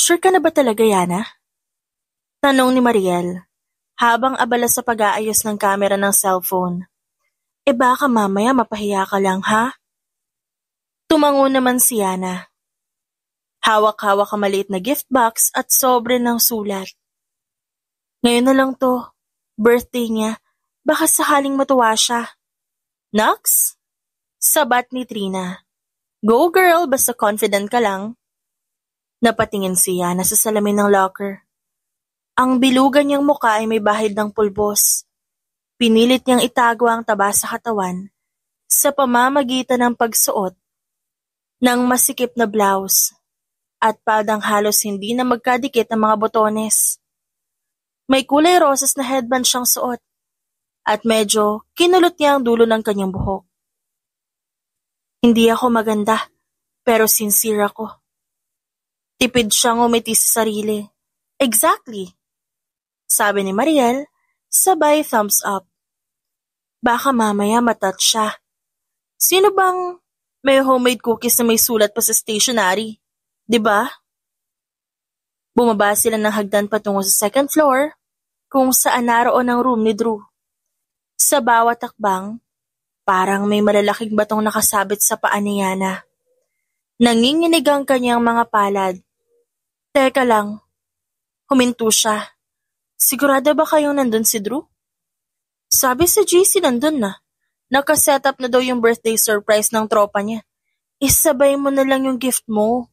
Sure ka na ba talaga, Yana? Tanong ni Mariel, habang abala sa pag-aayos ng kamera ng cellphone. Baka mamaya mapahiya ka lang, ha? Tumango naman si Yana. Hawak-hawak ang maliit na gift box at sobre ng sulat. Ngayon na lang to, birthday niya, baka sakaling matuwa siya. Nox? Sabat ni Trina. Go girl, basta confident ka lang. Napatingin si Yana sa salamin ng locker. Ang bilugan niyang muka ay may bahid ng pulbos. Pinilit niyang itago ang taba sa katawan sa pamamagitan ng pagsuot ng masikip na blouse at padang halos hindi na magkadikit ang mga botones. May kulay rosas na headband siyang suot at medyo kinulot niya ang dulo ng kanyang buhok. Hindi ako maganda, pero sincere ako. Tipid siyang umiti sa sarili. Exactly, sabi ni Mariel, sabay thumbs up. Baka mamaya matouch siya. Sino bang may homemade cookies na may sulat pa sa stationery? 'Di ba? Bumaba sila ng hagdan patungo sa second floor, kung saan naroon ang room ni Drew. Sa bawat takbang, parang may malalaking batong nakasabit sa paa ni Yana. Nanginginig ang kanyang mga palad. Teka lang, huminto siya. Sigurado ba kayong nandun si Drew? Sabi sa GC nandun na. Nakasetup na daw yung birthday surprise ng tropa niya. Isabay mo na lang yung gift mo.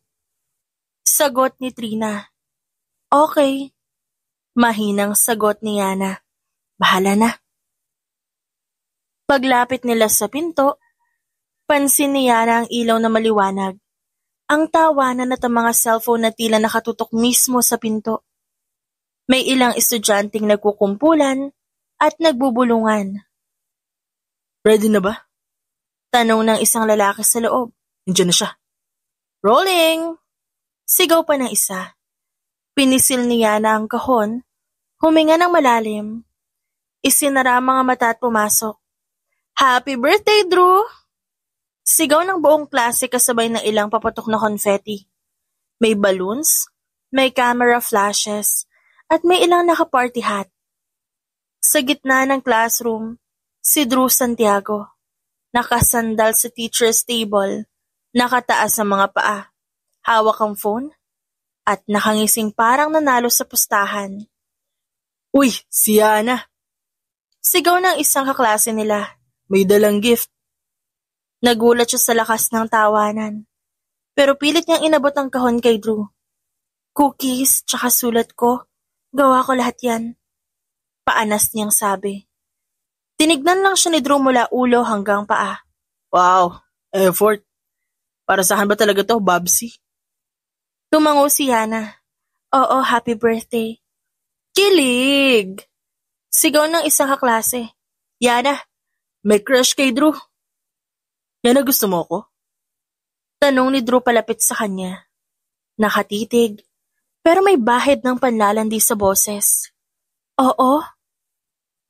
Sagot ni Trina. Okay. Mahinang sagot ni Yana. Bahala na. Paglapit nila sa pinto, pansin ni Yana ang ilaw na maliwanag. Ang tawanan at ang mga cellphone na tila nakatutok mismo sa pinto. May ilang estudyanteng nagkukumpulan at nagbubulungan. Ready na ba? Tanong ng isang lalaki sa loob. Nandiyan na siya. Rolling! Sigaw pa ng isa. Pinisil ni Yana ang kahon, huminga ng malalim. Isinara ang mga mata at pumasok. Happy birthday, Drew! Sigaw ng buong klase kasabay ng ilang papatok na confetti. May balloons, may camera flashes, at may ilang naka-party hat. Sa gitna ng classroom, si Drew Santiago, nakasandal sa teacher's table, nakataas ang mga paa, hawak ang phone, at nakangising parang nanalo sa pustahan. Uy, si Yana! Sigaw ng isang kaklase nila, may dalang gift. Nagulat siya sa lakas ng tawanan, pero pilit niyang inabot ang kahon kay Drew. Cookies, tsaka sulat ko, gawa ko lahat yan. Paanas niyang sabi. Tinignan lang siya ni Drew mula ulo hanggang paa. Wow, effort. Para saan ba talaga to, Babsy? Tumango si Yana. Oo, happy birthday. Kilig! Sigaw ng isang kaklase. Yana, may crush kay Drew. Yana, gusto mo ko? Tanong ni Drew palapit sa kanya. Nakatitig, pero may bahid ng panlalandi sa boses. Oo.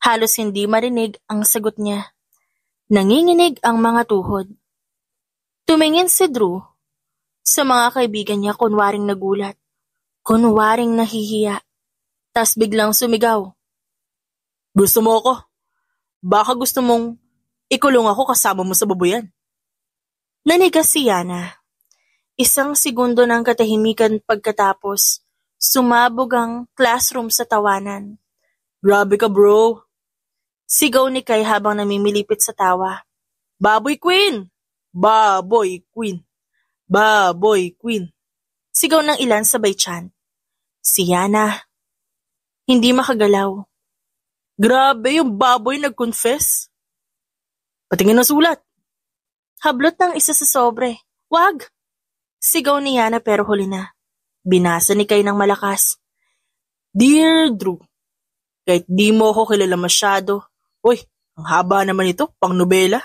Halos hindi marinig ang sagot niya. Nanginginig ang mga tuhod. Tumingin si Drew. Sa mga kaibigan niya kunwaring nagulat. Kunwaring nahihiya. Tas biglang sumigaw. Gusto mo ako? Baka gusto mong ikulong ako kasama mo sa babuyan. Nanigas si Yana. Isang segundo ng katahimikan pagkatapos, sumabog ang classroom sa tawanan. Grabe ka, bro. Sigaw ni Kai habang namimilipit sa tawa. Baboy Queen! Baboy Queen! Baboy Queen! Sigaw ng ilan sabay chant. Si Yana, hindi makagalaw. Grabe yung baboy nag-confess. Patingin ng sulat. Hablot ng isa sa sobre. Wag! Sigaw ni Yana pero huli na. Binasa ni Kai ng malakas. Dear Drew, kahit di mo ako kilala masyado. Uy, ang haba naman ito, pang nobela.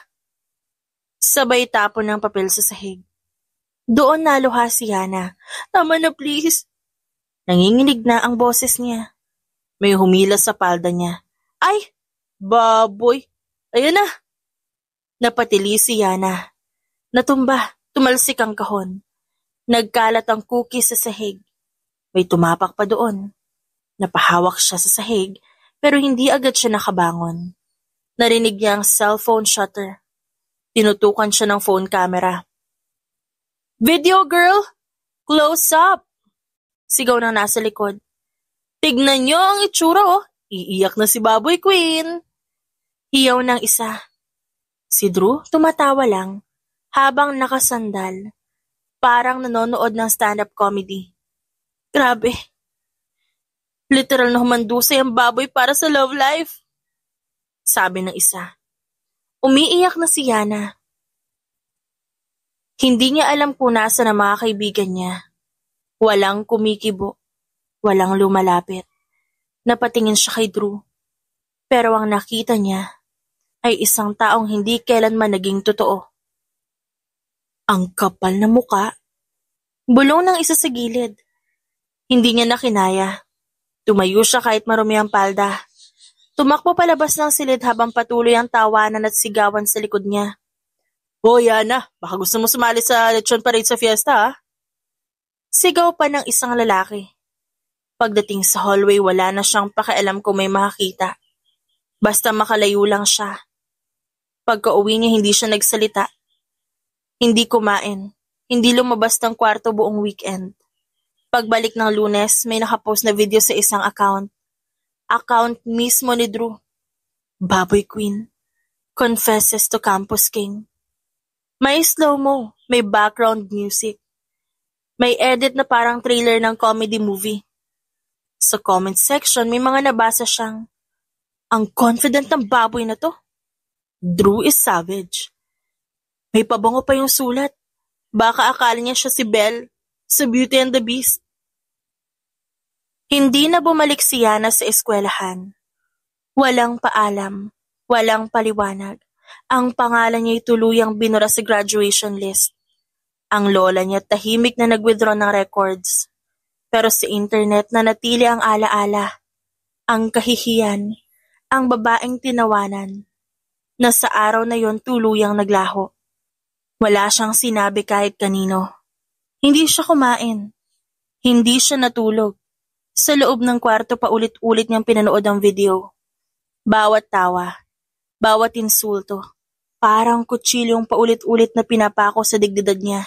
Sabay tapon ng papel sa sahig. Doon naluha si Yana. Tama na please. Nanginginig na ang boses niya. May humila sa palda niya. Ay, baboy. Ayan na. Napatili si Yana. Natumba, tumalsik ang kahon. Nagkalat ang cookie sa sahig. May tumapak pa doon. Napahawak siya sa sahig pero hindi agad siya nakabangon. Narinig niya ang cellphone shutter. Tinutukan siya ng phone camera. "Video girl! Close up!" Sigaw ng nasa likod. "Tignan niyo ang itsura oh! Iiyak na si Baboy Queen!" Hiyaw ng isa. Si Drew tumatawa lang habang nakasandal. Parang nanonood ng stand-up comedy. Grabe. Literal na humandusay ang baboy para sa love life. Sabi ng isa. Umiiyak na si Yana. Hindi niya alam kung nasa na mga kaibigan niya. Walang kumikibo. Walang lumalapit. Napatingin siya kay Drew. Pero ang nakita niya ay isang taong hindi kailanman naging totoo. Ang kapal na muka. Bulong ng isa sa gilid. Hindi niya nakinaya. Tumayo siya kahit marumi ang palda. Tumakbo palabas ng silid habang patuloy ang tawanan at sigawan sa likod niya. "Oh, Yana, baka gusto mo sumali sa lechon parade sa fiesta, ha?" Sigaw pa ng isang lalaki. Pagdating sa hallway, wala na siyang pakialam kung may makakita. Basta makalayo lang siya. Pagka-uwi niya, hindi siya nagsalita. Hindi kumain. Hindi lumabas ng kwarto buong weekend. Pagbalik ng Lunes, may nakapost na video sa isang account. Account mismo ni Drew. Baboy Queen. Confesses to Campus King. May slow-mo, may background music. May edit na parang trailer ng comedy movie. Sa comment section, may mga nabasa siyang, "Ang confident ng baboy na to. Drew is savage." May pabango pa yung sulat. Baka akala niya siya si Belle sa Beauty and the Beast. Hindi na bumalik si Yana sa eskwelahan. Walang paalam, walang paliwanag. Ang pangalan niya'y tuluyang binura sa graduation list. Ang lola niya tahimik na nag-withdraw ng records. Pero sa internet nanatili ang alaala, ang kahihiyan, ang babaeng tinawanan, na sa araw na yon tuluyang naglaho. Wala siyang sinabi kahit kanino. Hindi siya kumain. Hindi siya natulog. Sa loob ng kwarto paulit-ulit niyang pinanood ang video. Bawat tawa, bawat insulto, parang kutsilyong paulit-ulit na pinapako sa digdidad niya.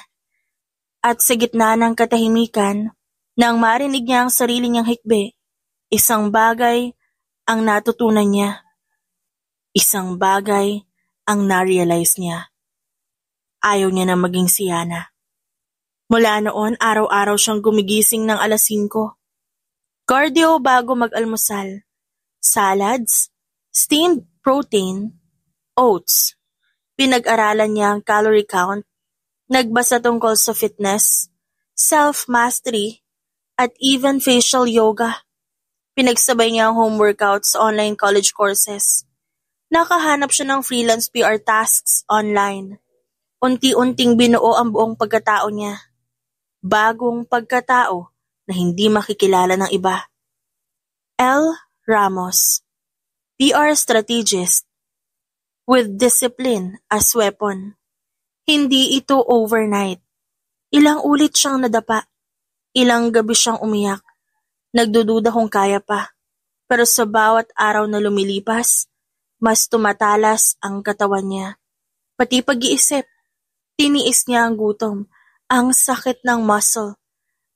At sa gitna ng katahimikan, nang marinig niya ang sarili niyang hikbi, isang bagay ang natutunan niya. Isang bagay ang na-realize niya. Ayaw niya na maging si Yana. Mula noon, araw-araw siyang gumigising ng 5:00. Cardio bago mag-almusal. Salads, steamed protein, oats. Pinag-aralan niya ang calorie count, nagbasa tungkol sa fitness, self-mastery, at even facial yoga. Pinagsabay niya ang home workouts sa online college courses. Nakahanap siya ng freelance PR tasks online. Unti-unting binuo ang buong pagkatao niya. Bagong pagkatao na hindi makikilala ng iba. L. Ramos, PR strategist, with discipline as weapon. Hindi ito overnight. Ilang ulit siyang nadapa. Ilang gabi siyang umiyak. Nagdududa kung kaya pa. Pero sa bawat araw na lumilipas, mas tumatalas ang katawan niya. Pati pag-iisip. Tiniis niya ang gutom, ang sakit ng muscle,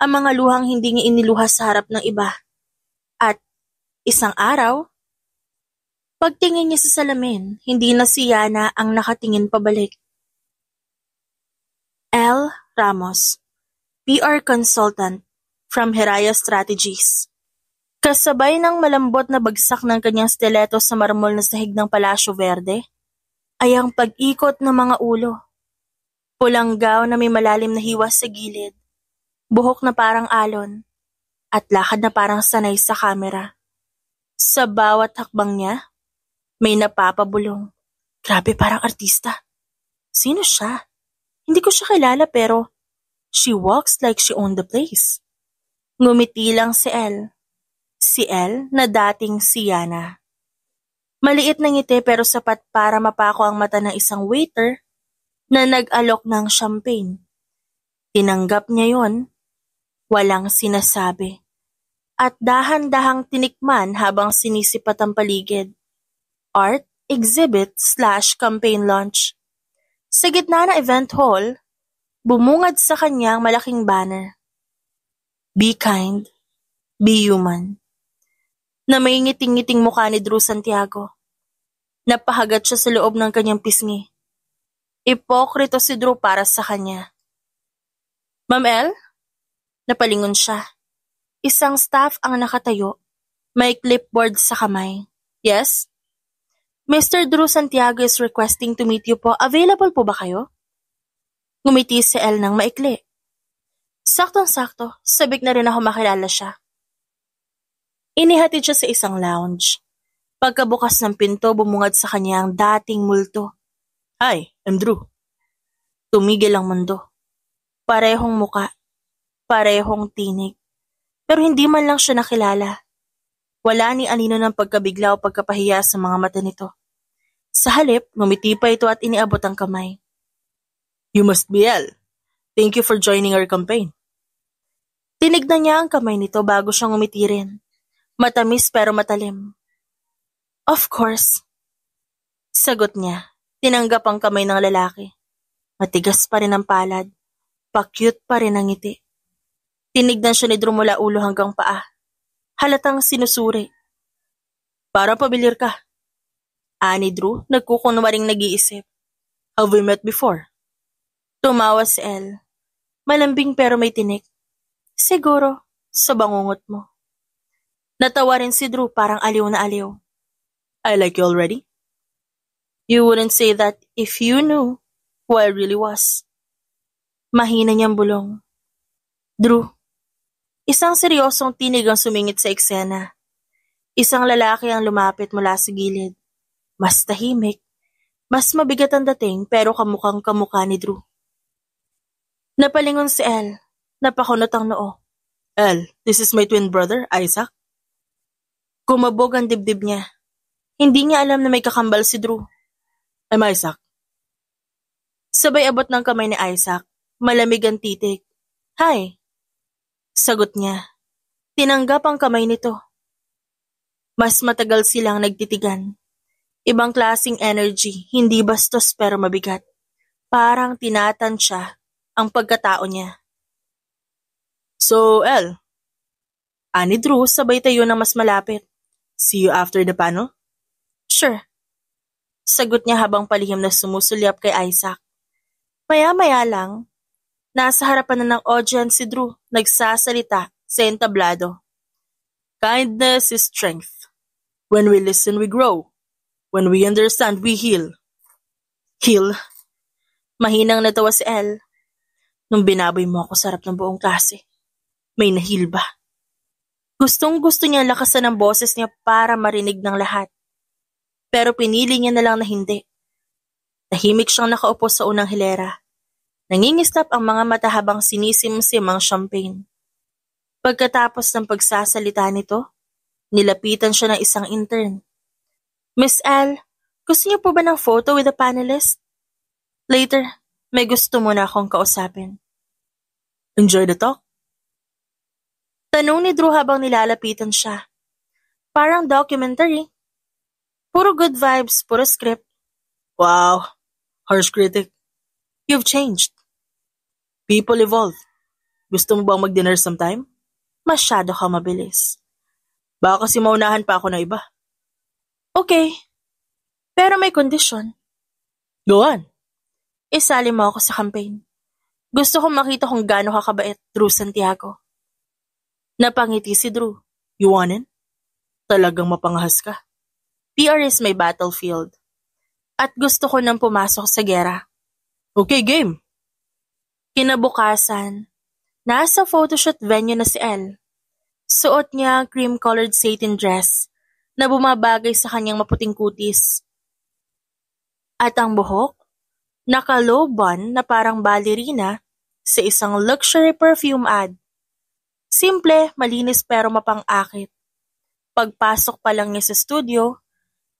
ang mga luhang hindi niya iniluha sa harap ng iba. At isang araw, pagtingin niya sa salamin, hindi na si Yana ang nakatingin pabalik. L. Ramos, PR consultant from Hiraya Strategies. Kasabay ng malambot na bagsak ng kanyang stiletto sa marmol na sahig ng Palasyo Verde, ay ang pag-ikot ng mga ulo. Pulang gown na may malalim na hiwas sa gilid, buhok na parang alon, at lakad na parang sanay sa kamera. Sa bawat hakbang niya, may napapabulong. Grabe, parang artista. Sino siya? Hindi ko siya kilala pero she walks like she owned the place. Ngumiti lang si Elle. Si Elle na dating si Yana. Maliit na ngiti pero sapat para mapako ang mata ng isang waiter na nag-alok ng champagne. Tinanggap niya yon, walang sinasabi. at dahan-dahang tinikman habang sinisipat ang paligid. Art, exhibit / campaign launch. Sa gitna ng event hall, bumungad sa kanyang malaking banner. Be kind, be human. Na may ngiting-ngiting mukha ni Drew Santiago. Napahagat siya sa loob ng kanyang pisngi. Ipokrito si Drew para sa kanya. Ma'am El? Napalingon siya. Isang staff ang nakatayo. May clipboard sa kamay. Yes? Mr. Drew Santiago is requesting to meet you po. Available po ba kayo? Ngumiti si El ng maikli. Saktong-sakto, sabik na rin ako makilala siya. Inihatid siya sa isang lounge. Pagkabukas ng pinto, bumungad sa kanya ang dating multo. Hi, I'm Drew. Tumigil ang mundo. Parehong muka, parehong tinig. Pero hindi man lang siya nakilala. Wala ni anino ng pagkabigla o pagkapahiya sa mga mata nito. Sa halip, ngumiti pa ito at iniabot ang kamay. You must be El. Thank you for joining our campaign. Tinignan niya ang kamay nito bago siyang ngumiti rin. Matamis pero matalim. Of course. Sagot niya. Tinanggap ang kamay ng lalaki. Matigas pa rin ang palad. Pa-cute pa rin ang ngiti. Tinignan siya ni Drew mula ulo hanggang paa. Halatang sinusuri. Para pamilyar ka. Ani Drew, nagkukunwaring nag-iisip. Have we met before? Tumawa si El. Malambing pero may tinik. Siguro, sa bangungot mo. Natawa rin si Drew parang aliw na aliw. I like you already? You wouldn't say that if you knew who I really was. Mahina niyang bulong. Drew. Isang seryosong tinig ang sumingit sa eksena. Isang lalaki ang lumapit mula sa gilid. Mas tahimik, mas mabigat ang dating pero kamukhang kamukha ni Drew. Napalingon si El. Napakunot ang noo. El, this is my twin brother, Isaac. Kumabog ang dibdib niya. Hindi niya alam na may kakambal si Drew. I'm Isaac. Sabay abot ng kamay ni Isaac. Malamig ang titig. Hi. Sagot niya. Tinanggap ang kamay nito. Mas matagal silang nagtitigan. Ibang klasing energy, hindi bastos pero mabigat. Parang tinatansya ang pagkatao niya. So, El. Ani Drew sabay tayo na mas malapit. See you after the panel? Sure. Sagot niya habang palihim na sumusulyap kay Isaac. Maya-maya lang, nasa harapan na ng audience si Drew, nagsasalita sa entablado. Kindness is strength. When we listen, we grow. When we understand, we heal. Heal? Mahinang natawa si El. Nung binaboy mo ako sa harap ng buong klase, may nahil ba? Gustong-gusto niya lakasan ang boses niya para marinig ng lahat. Pero pinili niya na lang na hindi. Tahimik siyang nakaupo sa unang hilera. Nangingistap ang mga mata habang sinisimsim ang champagne. Pagkatapos ng pagsasalita nito, nilapitan siya ng isang intern. Miss Al, gusto niyo po ba ng photo with the panelist? Later, may gusto muna akong kausapin. Enjoy the talk? Tanong ni Drew habang nilalapitan siya. Parang documentary. Puro good vibes, puro script. Wow, harsh critic. You've changed. People evolve. Gusto mo bang mag-dinner sometime? Masyado ka mabilis. Baka kasi maunahan pa ako na iba. Okay, pero may condition. Go on. Isali mo ako sa campaign. Gusto kong makita kung gaano ka kabait, Drew Santiago. Napangiti si Drew. You want in? Talagang mapangahas ka. PR is my battlefield. At gusto ko nang pumasok sa gera. Okay, game. Kinabukasan, nasa photoshoot venue na si El. Suot niya ang cream-colored satin dress na bumabagay sa kanyang maputing kutis. At ang buhok, naka-low bun na parang balerina sa isang luxury perfume ad. Simple, malinis pero mapang-akit. Pagpasok pa lang niya sa studio,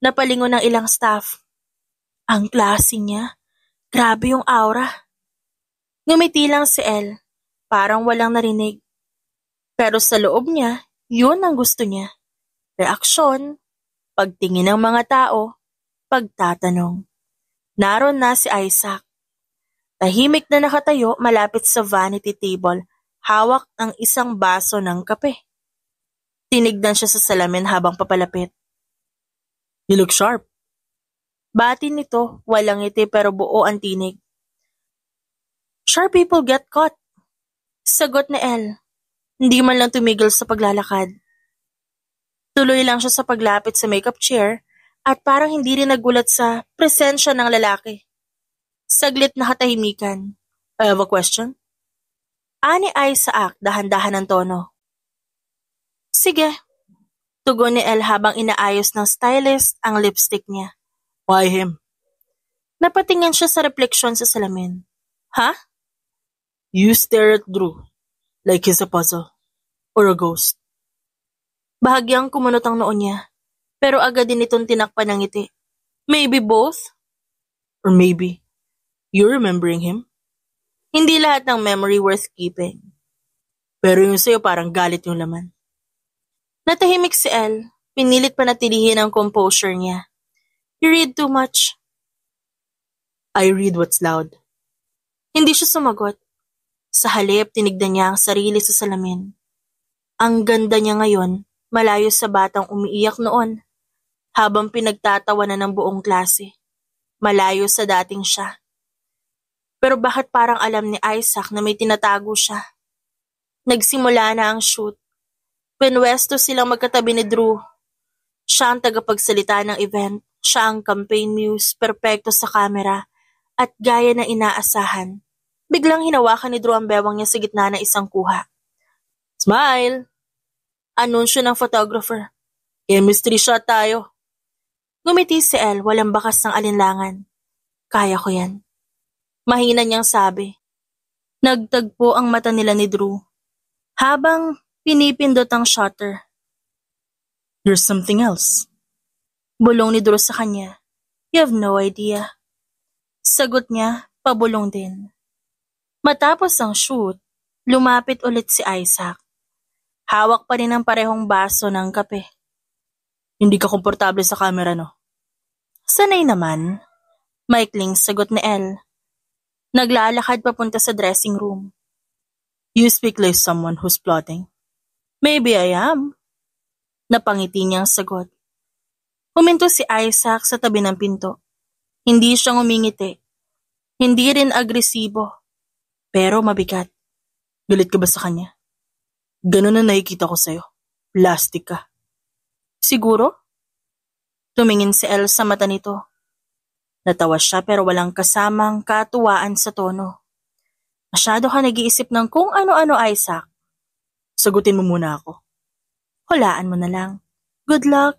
napalingon ng ilang staff. Ang klase niya, grabe yung aura. Ngumiti lang si El, parang walang narinig. Pero sa loob niya, Yun ang gusto niya. Reaksyon, pagtingin ng mga tao, pagtatanong. Naroon na si Isaac. Tahimik na nakatayo malapit sa vanity table, hawak ang isang baso ng kape. Tinignan siya sa salamin habang papalapit. You look sharp. Bati nito, walang ngiti pero buo ang tinig. Sharp people get caught. Sagot ni Elle. Hindi man lang tumigil sa paglalakad. Tuloy lang siya sa paglapit sa makeup chair at parang hindi rin nagulat sa presensya ng lalaki. Saglit na katahimikan. I have a question? Ani Isaac, dahan-dahan ng tono. Sige. Tugon ni Elle habang inaayos ng stylist ang lipstick niya. Why him? Napatingin siya sa refleksyon sa salamin. Ha? You stare at Drew like he's a puzzle or a ghost. Bahagyang kumunot ang noo niya, pero agad din itong tinakpan ng ngiti. Maybe both? Or maybe, you're remembering him? Hindi lahat ng memory worth keeping. Pero yung sa'yo parang galit yung laman. Natahimik si Elle, pinilit panatilihin ang composure niya. You read too much. I read what's loud. Hindi siya sumagot. Sa halip, tinignan niya ang sarili sa salamin. Ang ganda niya ngayon, malayo sa batang umiiyak noon, habang pinagtatawanan ng buong klase. Malayo sa dating siya. Pero bakit parang alam ni Isaac na may tinatago siya? Nagsimula na ang shoot. Pinwesto silang magkatabi ni Drew. Siya ang tagapagsalita ng event. Siya ang campaign muse, perpekto sa kamera, at gaya na inaasahan. Biglang hinawakan ni Drew ang bewang niya sa gitna ng isang kuha. Smile! Anunsyo ng photographer. Chemistry shot tayo. Ngumiti si Elle, walang bakas ng alinlangan. Kaya ko yan. Mahina niyang sabi. Nagtagpo ang mata nila ni Drew. Habang pinipindot ang shutter. There's something else. Bulong ni Drew sa kanya. You have no idea. Sagot niya, pabulong din. Matapos ang shoot, lumapit ulit si Isaac. Hawak pa rin ang parehong baso ng kape. Hindi ka komportable sa camera, no? Sanay naman. Maikling sagot ni Elle. Naglalakad papunta sa dressing room. You speak like someone who's plotting. Maybe I am. Napangiti niyang sagot. Huminto si Isaac sa tabi ng pinto. Hindi siya ngumingiti. Hindi rin agresibo. Pero mabigat. Galit ka ba sa kanya? Ganun na nakikita ko sa'yo. Plastic ka. Siguro? Tumingin si Elle sa mata nito. Natawa siya pero walang kasamang katuwaan sa tono. Masyado ka nag-iisip ng kung ano-ano, Isaac. Sagutin mo muna ako. Hulaan mo na lang. Good luck.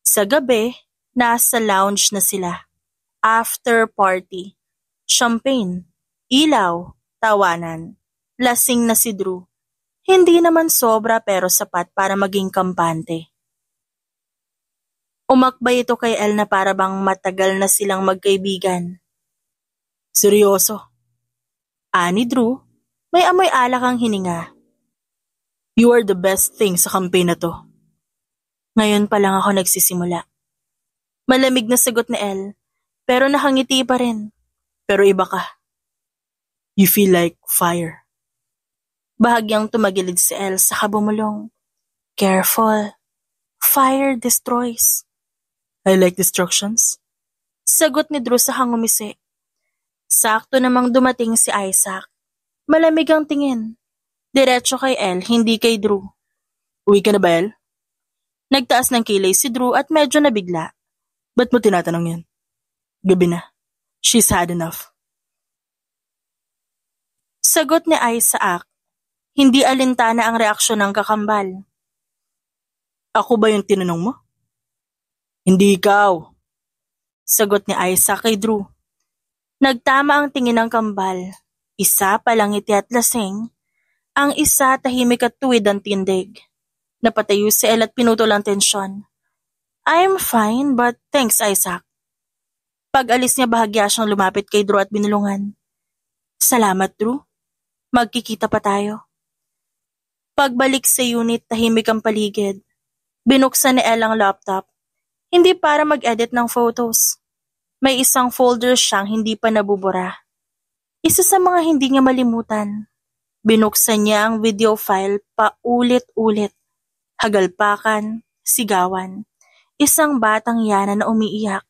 Sa gabi, nasa lounge na sila. After party. Champagne. Ilaw. Tawanan. Lasing na si Drew. Hindi naman sobra pero sapat para maging kampante. Umakbay ito kay Elle na para bang matagal na silang magkaibigan. Seryoso. Ani Drew, may amoy alak ang hininga. You are the best thing sa campaign na to. Ngayon pa lang ako nagsisimula. Malamig na sagot ni Elle, pero nakangiti pa rin. Pero iba ka. You feel like fire. Bahagyang tumagilid si Elle sa kabumulong. Careful. Fire destroys. I like destructions. Sagot ni Drew sa hangumisi. Sakto namang dumating si Isaac. Malamig ang tingin. Diretso kay Elle, hindi kay Drew. Uwi ka na ba, Elle? Nagtaas ng kilay si Drew at medyo nabigla. Ba't mo tinatanong yan? Gabi na. She's had enough. Sagot ni Isaac. Hindi alintana ang reaksyon ng kakambal. Ako ba yung tinanong mo? Hindi ikaw. Sagot ni Isaac kay Drew. Nagtama ang tingin ng kambal. Isa palangiti at lasing. Ang isa tahimik at tuwid ang tindig. Napatayo si Elle at pinutol ang tensyon. I'm fine but thanks Isaac. Pag-alis niya bahagya siyang lumapit kay Drew at binulungan. Salamat Drew. Magkikita pa tayo. Pagbalik sa unit, tahimik ang paligid. Binuksan ni Elle ang laptop. Hindi para mag-edit ng photos. May isang folder siyang hindi pa nabubura. Isa sa mga hindi niya malimutan. Binuksan niya ang video file paulit-ulit. Hagalpakan, sigawan. Isang batang yana na umiiyak.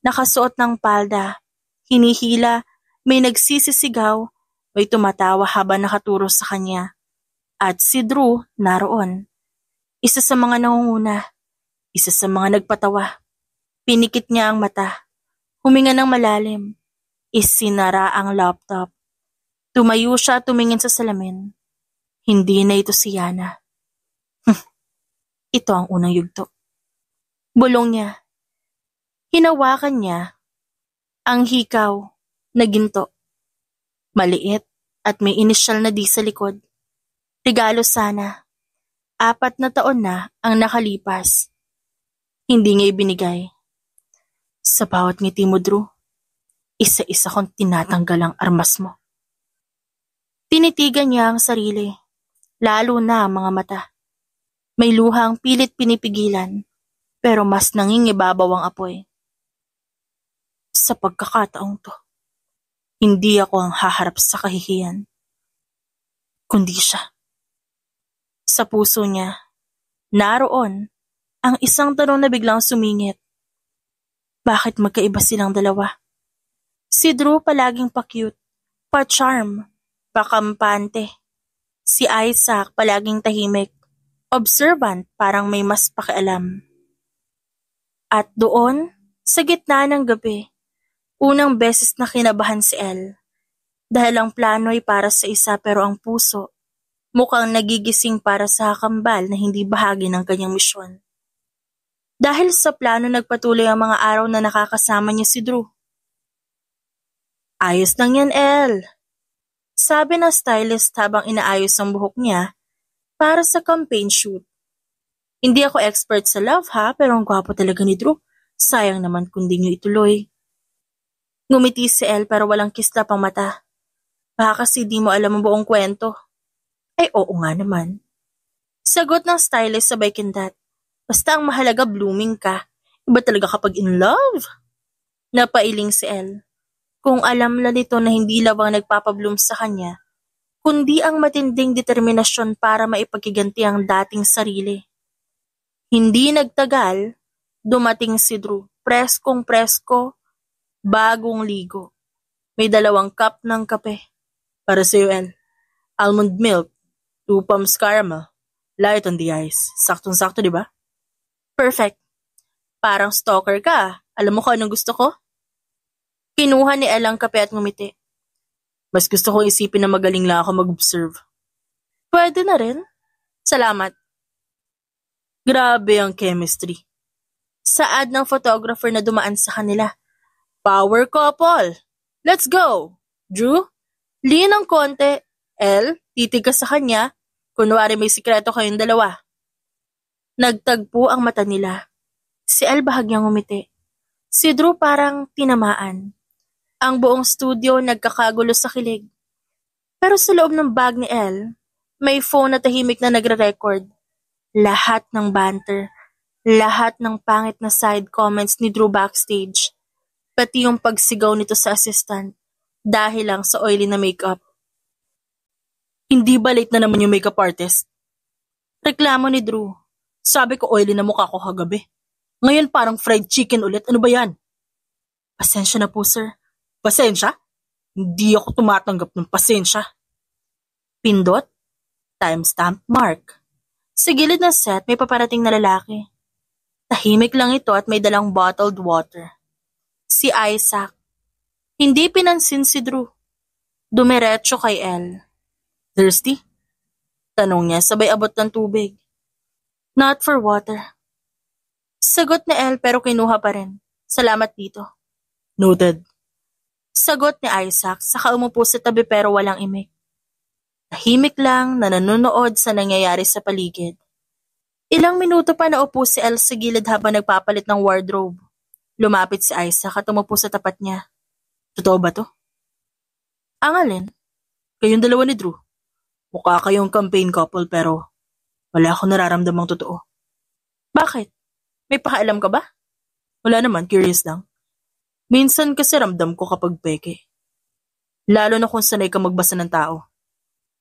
Nakasuot ng palda. Hinihila, may nagsisisigaw, may tumatawa habang nakaturo sa kanya. At si Drew naroon. Isa sa mga nangunguna. Isa sa mga nagpatawa. Pinikit niya ang mata. Huminga ng malalim. Isinara ang laptop. Tumayo siya tumingin sa salamin. Hindi na ito si Yana. Ito ang unang yugto. Bulong niya. Hinawakan niya ang hikaw na ginto. Maliit at may inisyal na D sa likod. Regalo sana. 4 na taon na ang nakalipas. Hindi niya ibinigay. Sa bawat ngiti mo, Drew, isa-isa kong tinatanggal ang armas mo. Tinitigan niya ang sarili, lalo na ang mga mata. May luhang pilit pinipigilan, pero mas nangingibabaw ang apoy. Sa pagkakataong to, hindi ako ang haharap sa kahihiyan, kundi siya. Sa puso niya, naroon ang isang tanong na biglang sumingit. Bakit magkaiba silang dalawa? Si Drew palaging pa-cute, pa-charm, pa-kampante. Si Isaac palaging tahimik, observant, parang may mas pakialam. At doon, sa gitna ng gabi, unang beses na kinabahan si Elle. Dahil ang plano ay para sa isa pero ang puso, mukhang nagigising para sa kambal na hindi bahagi ng kanyang misyon. Dahil sa plano nagpatuloy ang mga araw na nakakasama niya si Drew. Ayos lang yan, Elle. Sabi ng stylist habang inaayos ang buhok niya para sa campaign shoot. Hindi ako expert sa love ha, pero ang gwapo talaga ni Drew. Sayang naman kung di niyo ituloy. Ngumiti si Elle pero walang kislap ang mata. Baka kasi di mo alam ang buong kwento. Ay oo nga naman. Sagot ng stylist sabay kindat. Basta ang mahalaga blooming ka. Iba talaga kapag in love. Napailing si Elle. Kung alam na nito na hindi labang nagpapabloom sa kanya, kundi ang matinding determinasyon para maipagiganti ang dating sarili. Hindi nagtagal, dumating si Drew. Preskong presko, bagong ligo. May 2 cup ng kape. Para sa iyo, Elle. Almond milk, 2 pumps caramel, light on the ice. Saktong-sakto, di ba? Perfect. Parang stalker ka. Alam mo kung anong gusto ko? Kinuha ni Elle ang kape at ngumiti. Mas gusto kong isipin na magaling lang ako mag-observe. Pwede na rin. Salamat. Grabe ang chemistry. Saad ng photographer na dumaan sa kanila. Power couple. Let's go. Drew, liin ng konti. Elle, titig ka sa kanya. Kunwari may sikreto kayong dalawa. Nagtagpo ang mata nila. Si Elle bahagyang ngumiti. Si Drew parang tinamaan. Ang buong studio nagkakagulo sa kilig. Pero sa loob ng bag ni Elle, may phone na tahimik na nagre-record. Lahat ng banter, lahat ng pangit na side comments ni Drew backstage, pati yung pagsigaw nito sa assistant dahil lang sa oily na makeup. Hindi ba late na naman yung makeup artist? Reklamo ni Drew. Sabi ko oily na mukha ko kagabi. Ngayon parang fried chicken ulit. Ano ba yan? Pasensya na po, sir. Pasensya? Hindi ako tumatanggap ng pasensya. Pindot, timestamp, mark. Sa gilid ng set may paparating na lalaki. Tahimik lang ito at may dalang bottled water. Si Isaac. Hindi pinansin si Drew. Dumiretso kay Elle. Thirsty? Tanong niya sabay abot ng tubig. Not for water. Sagot ni Elle pero kinuha pa rin. Salamat dito. Noted. Sagot ni Isaac, saka umupo sa tabi pero walang imik. Tahimik lang na nanonood sa nangyayari sa paligid. Ilang minuto pa naupo si Elle sa gilid habang nagpapalit ng wardrobe. Lumapit si Isaac at umupo sa tapat niya. Totoo ba to? Ang alin? Kayong dalawa ni Drew. Mukha kayong campaign couple pero wala akong nararamdamang totoo. Bakit? May pakialam ka ba? Wala naman, curious lang. Minsan kasi ramdam ko kapag peke. Lalo na kung sanay ka magbasa ng tao.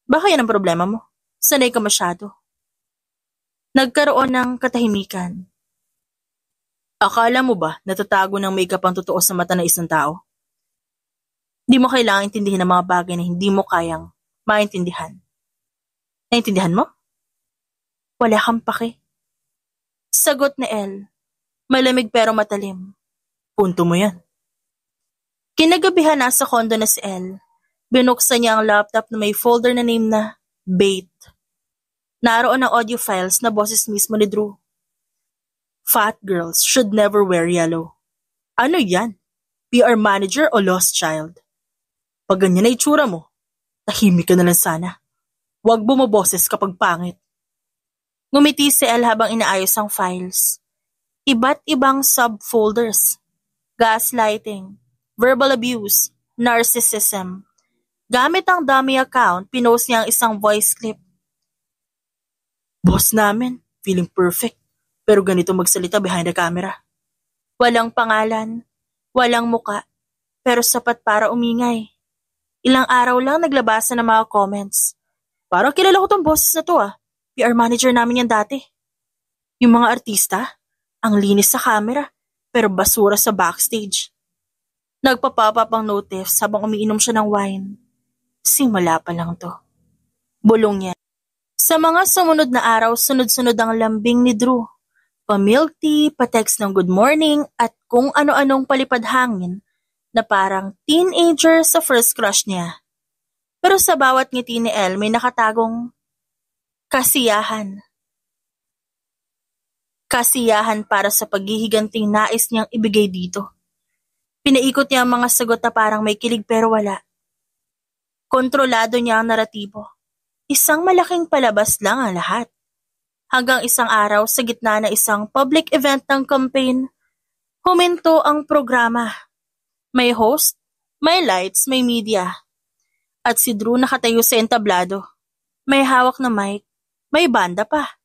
Baka yan ang problema mo. Sanay ka masyado. Nagkaroon ng katahimikan. Akala mo ba natatago ng makeup ang totoo sa mata ng isang tao? Di mo kailangang intindihin ang mga bagay na hindi mo kayang maintindihan. Naintindihan mo? Wala kang pake. Sagot ni Elle. Malamig pero matalim. Punto mo yan. Kinagabihan nasa kondo na si Elle. Binuksan niya ang laptop na may folder na name na Bait. Naroon ang audio files na boses mismo ni Drew. Fat girls should never wear yellow. Ano yan? PR manager o lost child? Pag ganyan na itsura mo, tahimik ka na lang sana. Huwag bumaboses kapag pangit. Ngumiti si Elle habang inaayos ang files. Iba't ibang subfolders. Gaslighting, verbal abuse, narcissism. Gamit ang dummy account, pinost niya ang isang voice clip. Boss namin, feeling perfect, pero ganito magsalita behind the camera. Walang pangalan, walang muka, pero sapat para umingay. Ilang araw lang naglabasan ng mga comments. Parang kilala ko tong boses na to PR manager namin yan dati. Yung mga artista, ang linis sa camera, pero basura sa backstage. Nagpapapa pang notice habang umiinom siya ng wine. Simula pa lang to. Bulong niya. Sa mga sumunod na araw, sunod-sunod ang lambing ni Drew. Pa-milk tea, pa-text ng good morning, at kung ano-anong palipad hangin na parang teenager sa first crush niya. Pero sa bawat ngiti ni Elle may nakatagong kasiyahan. Kasiyahan para sa paghihiganting nais niyang ibigay dito. Pinaikot niya ang mga sagot na parang may kilig pero wala. Kontrolado niya ang naratibo. Isang malaking palabas lang ang lahat. Hanggang isang araw sa gitna ng isang public event ng campaign, huminto ang programa. May host, may lights, may media. At si Drew nakatayo sa entablado. May hawak na mic, may banda pa.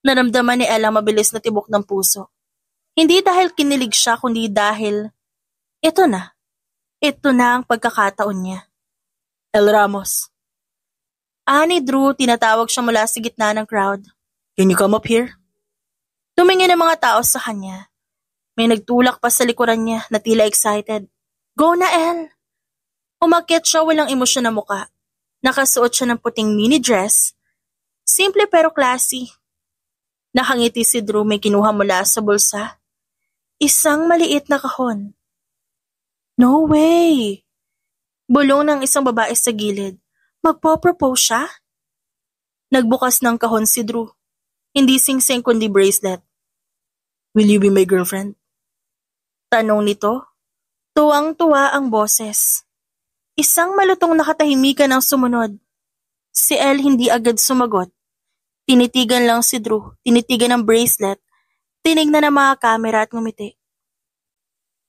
Naramdaman ni Elle ang mabilis na tibok ng puso. Hindi dahil kinilig siya kundi dahil ito na ang pagkakataon niya. Elle Ramos. Ni Drew, tinatawag siya mula sa gitna ng crowd. Can you come up here? Tumingin ang mga tao sa kanya. May nagtulak pa sa likuran niya na tila excited. Go na, Elle! Umakyat siya walang emosyon na muka. Nakasuot siya ng puting mini dress. Simple pero classy. Nakangiti si Drew, may kinuha mula sa bulsa. Isang maliit na kahon. No way! Bulong ng isang babae sa gilid. Magpo-propose siya? Nagbukas ng kahon si Drew. Hindi singsing kundi bracelet. Will you be my girlfriend? Tanong nito. Tuwang-tuwa ang boses. Isang malutong nakatahimikan ang sumunod. Si Elle hindi agad sumagot. Tinitigan lang si Drew, tinitigan ang bracelet, tinignan ang mga kamera at ngumiti.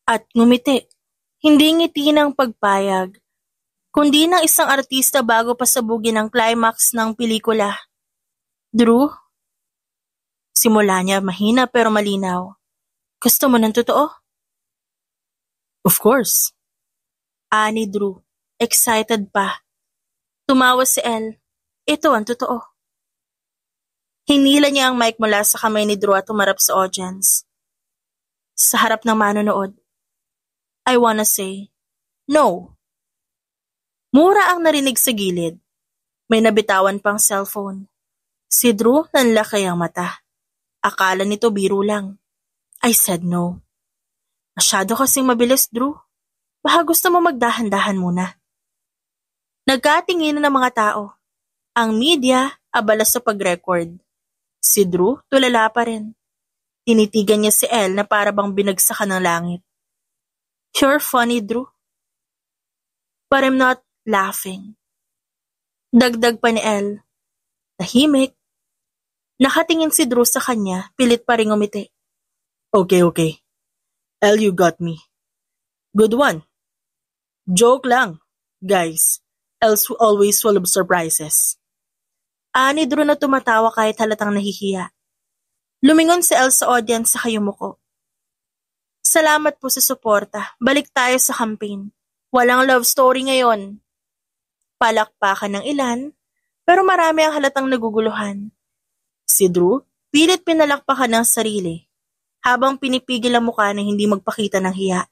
At ngumiti. Hindi ngiti ng pagpayag, kundi ng isang artista bago pasabugin ang climax ng pelikula. Drew? Simula niya mahina pero malinaw. Gusto mo ng totoo? Of course. Ani Drew, excited pa. Tumawa si Elle. Ito ang totoo. Hinila niya ang mic mula sa kamay ni Drew at tumarap sa audience. Sa harap ng manonood. I wanna say, no. Mura ang narinig sa gilid. May nabitawan pang cellphone. Si Drew nanlaki ang mata. Akala nito biro lang. I said no. Masyado kasing mabilis, Drew. Baka gusto mo magdahan-dahan muna. Nagkatingin ng mga tao. Ang media abala sa pag-record. Si Drew tulala pa rin. Tinitigan niya si Elle na para bang binagsakan ng langit. You're funny, Drew. But I'm not laughing. Dagdag pa ni Elle. Tahimik. Nakatingin si Drew sa kanya, pilit pa ring umiti. Okay. Elle, you got me. Good one. Joke lang, guys. Elle's always full of surprises. Ani Drew na tumatawa kahit halatang nahihiya. Lumingon si Elle sa audience sa kayumuko. Salamat po sa suporta. Balik tayo sa campaign. Walang love story ngayon. Palakpakan ng ilan, pero marami ang halatang naguguluhan. Si Drew, pilit pinalakpakan ng sarili, habang pinipigil ang mukha na hindi magpakita ng hiya.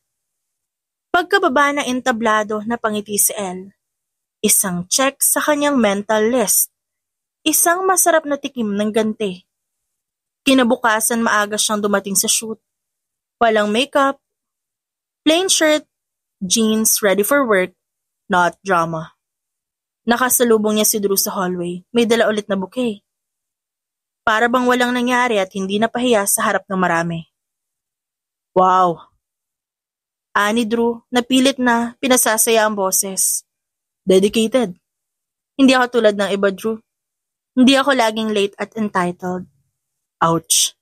Pagkababa na entablado na pangiti si Elle, isang check sa kanyang mental list, isang masarap na tikim ng ganti. Kinabukasan maaga siyang dumating sa shoot. Walang makeup, plain shirt, jeans ready for work, not drama. Nakasalubong niya si Drew sa hallway, may dala ulit na bouquet. Para bang walang nangyari at hindi napahiya sa harap ng marami. Wow! Ani Drew, napilit na pinasasaya ang boses. Dedicated. Hindi ako tulad ng iba, Drew. Hindi ako laging late at entitled. Ouch!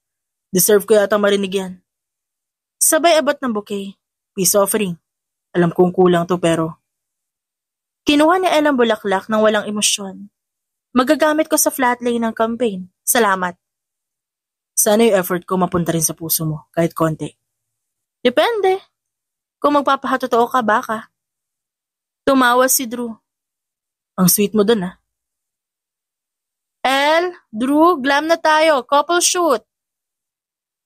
Deserve ko yata marinig yan. Sabay abot ng bouquet. Peace offering. Alam kong kulang to pero... Kinuha ni Elle ang bulaklak ng walang emosyon. Magagamit ko sa flat lay ng campaign. Salamat. Sana yung effort ko mapunta rin sa puso mo, kahit konti. Depende. Kung magpapakatotoo ka, baka. Tumawa si Drew. Ang sweet mo dun, ah. Elle, Drew, glam na tayo. Couple shoot.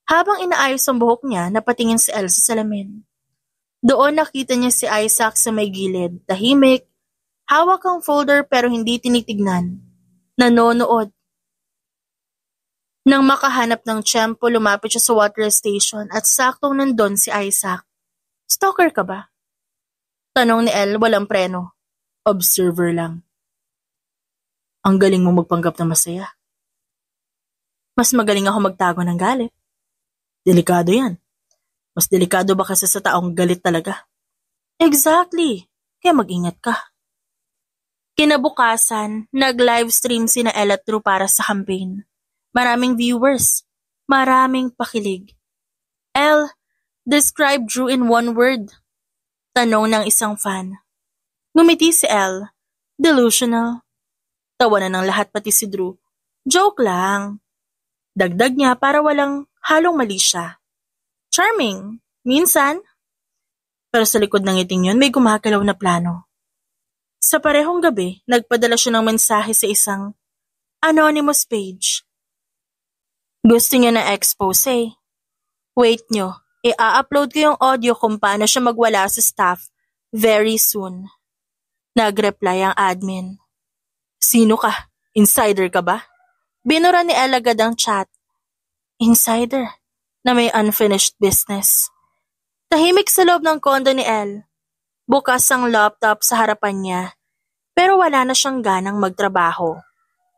Habang inaayos ang buhok niya, napatingin si Elle sa salamin. Doon nakita niya si Isaac sa may gilid, tahimik, hawak ang folder pero hindi tinitignan. Nanonood. Nang makahanap ng tiyempo, lumapit siya sa water station at saktong nandun si Isaac. Stalker ka ba? Tanong ni Elle, walang preno. Observer lang. Ang galing mo magpanggap na masaya. Mas magaling ako magtago ng galit. Delikado yan. Mas delikado ba kasi sa taong galit talaga? Exactly. Kaya mag-ingat ka. Kinabukasan, nag-livestream sina Elle at Drew para sa campaign. Maraming viewers. Maraming pakilig. Elle, describe Drew in one word. Tanong ng isang fan. Ngumiti si Elle. Delusional. Tawanan ng lahat pati si Drew. Joke lang. Dagdag niya para walang halong mali siya. Charming. Minsan. Pero sa likod ng ngiting yun may gumagalaw na plano. Sa parehong gabi, nagpadala siya ng mensahe sa isang anonymous page. Gusto niya na expose. Wait nyo, i-upload ko yung audio kung paano siya magwala sa staff very soon. Nag-reply ang admin. Sino ka? Insider ka ba? Binura ni Elle agad ang chat. Insider? Na may unfinished business. Tahimik sa loob ng kondo ni Elle. Bukas ang laptop sa harapan niya, pero wala na siyang ganang magtrabaho.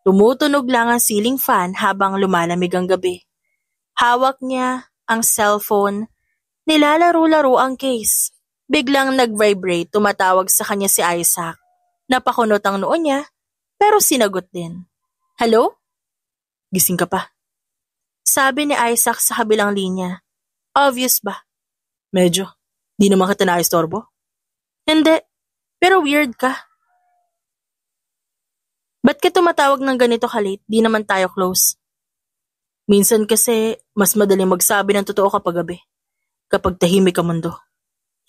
Tumutunog lang ang ceiling fan habang lumalamig ang gabi. Hawak niya ang cellphone, nilalaro-laro ang case. Biglang nag-vibrate, tumatawag sa kanya si Isaac. Napakunot ang noo niya, pero sinagot din. Hello? Gising ka pa? Sabi ni Isaac sa kabilang linya. Obvious ba? Medyo. Di naman kita naistorbo? Hindi, pero weird ka. Ba't ka tumatawag ng ganito ka-late? Di naman tayo close. Minsan kasi, mas madaling magsabi ng totoo kapag gabi. Kapag tahimik ang mundo.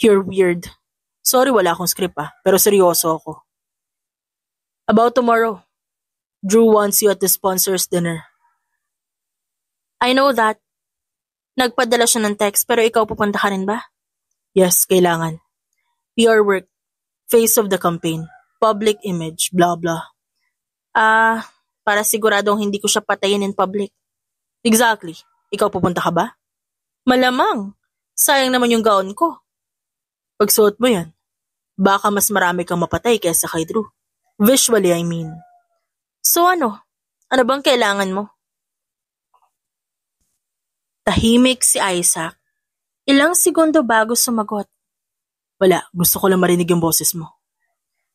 You're weird. Sorry wala akong script pero seryoso ako. About tomorrow. Drew wants you at the sponsor's dinner. I know that. Nagpadala siya ng text pero ikaw pupunta ka rin ba? Yes, kailangan. PR work. Face of the campaign. Public image. Blah blah. Para siguradong hindi ko siya patayin in public. Exactly. Ikaw pupunta ka ba? Malamang. Sayang naman yung gown ko. Pagsuot mo yan, baka mas marami kang mapatay kaysa kay Drew. Visually, I mean. So ano? Ano bang kailangan mo? Tahimik si Isaac. Ilang segundo bago sumagot. Wala, gusto ko lang marinig yung boses mo.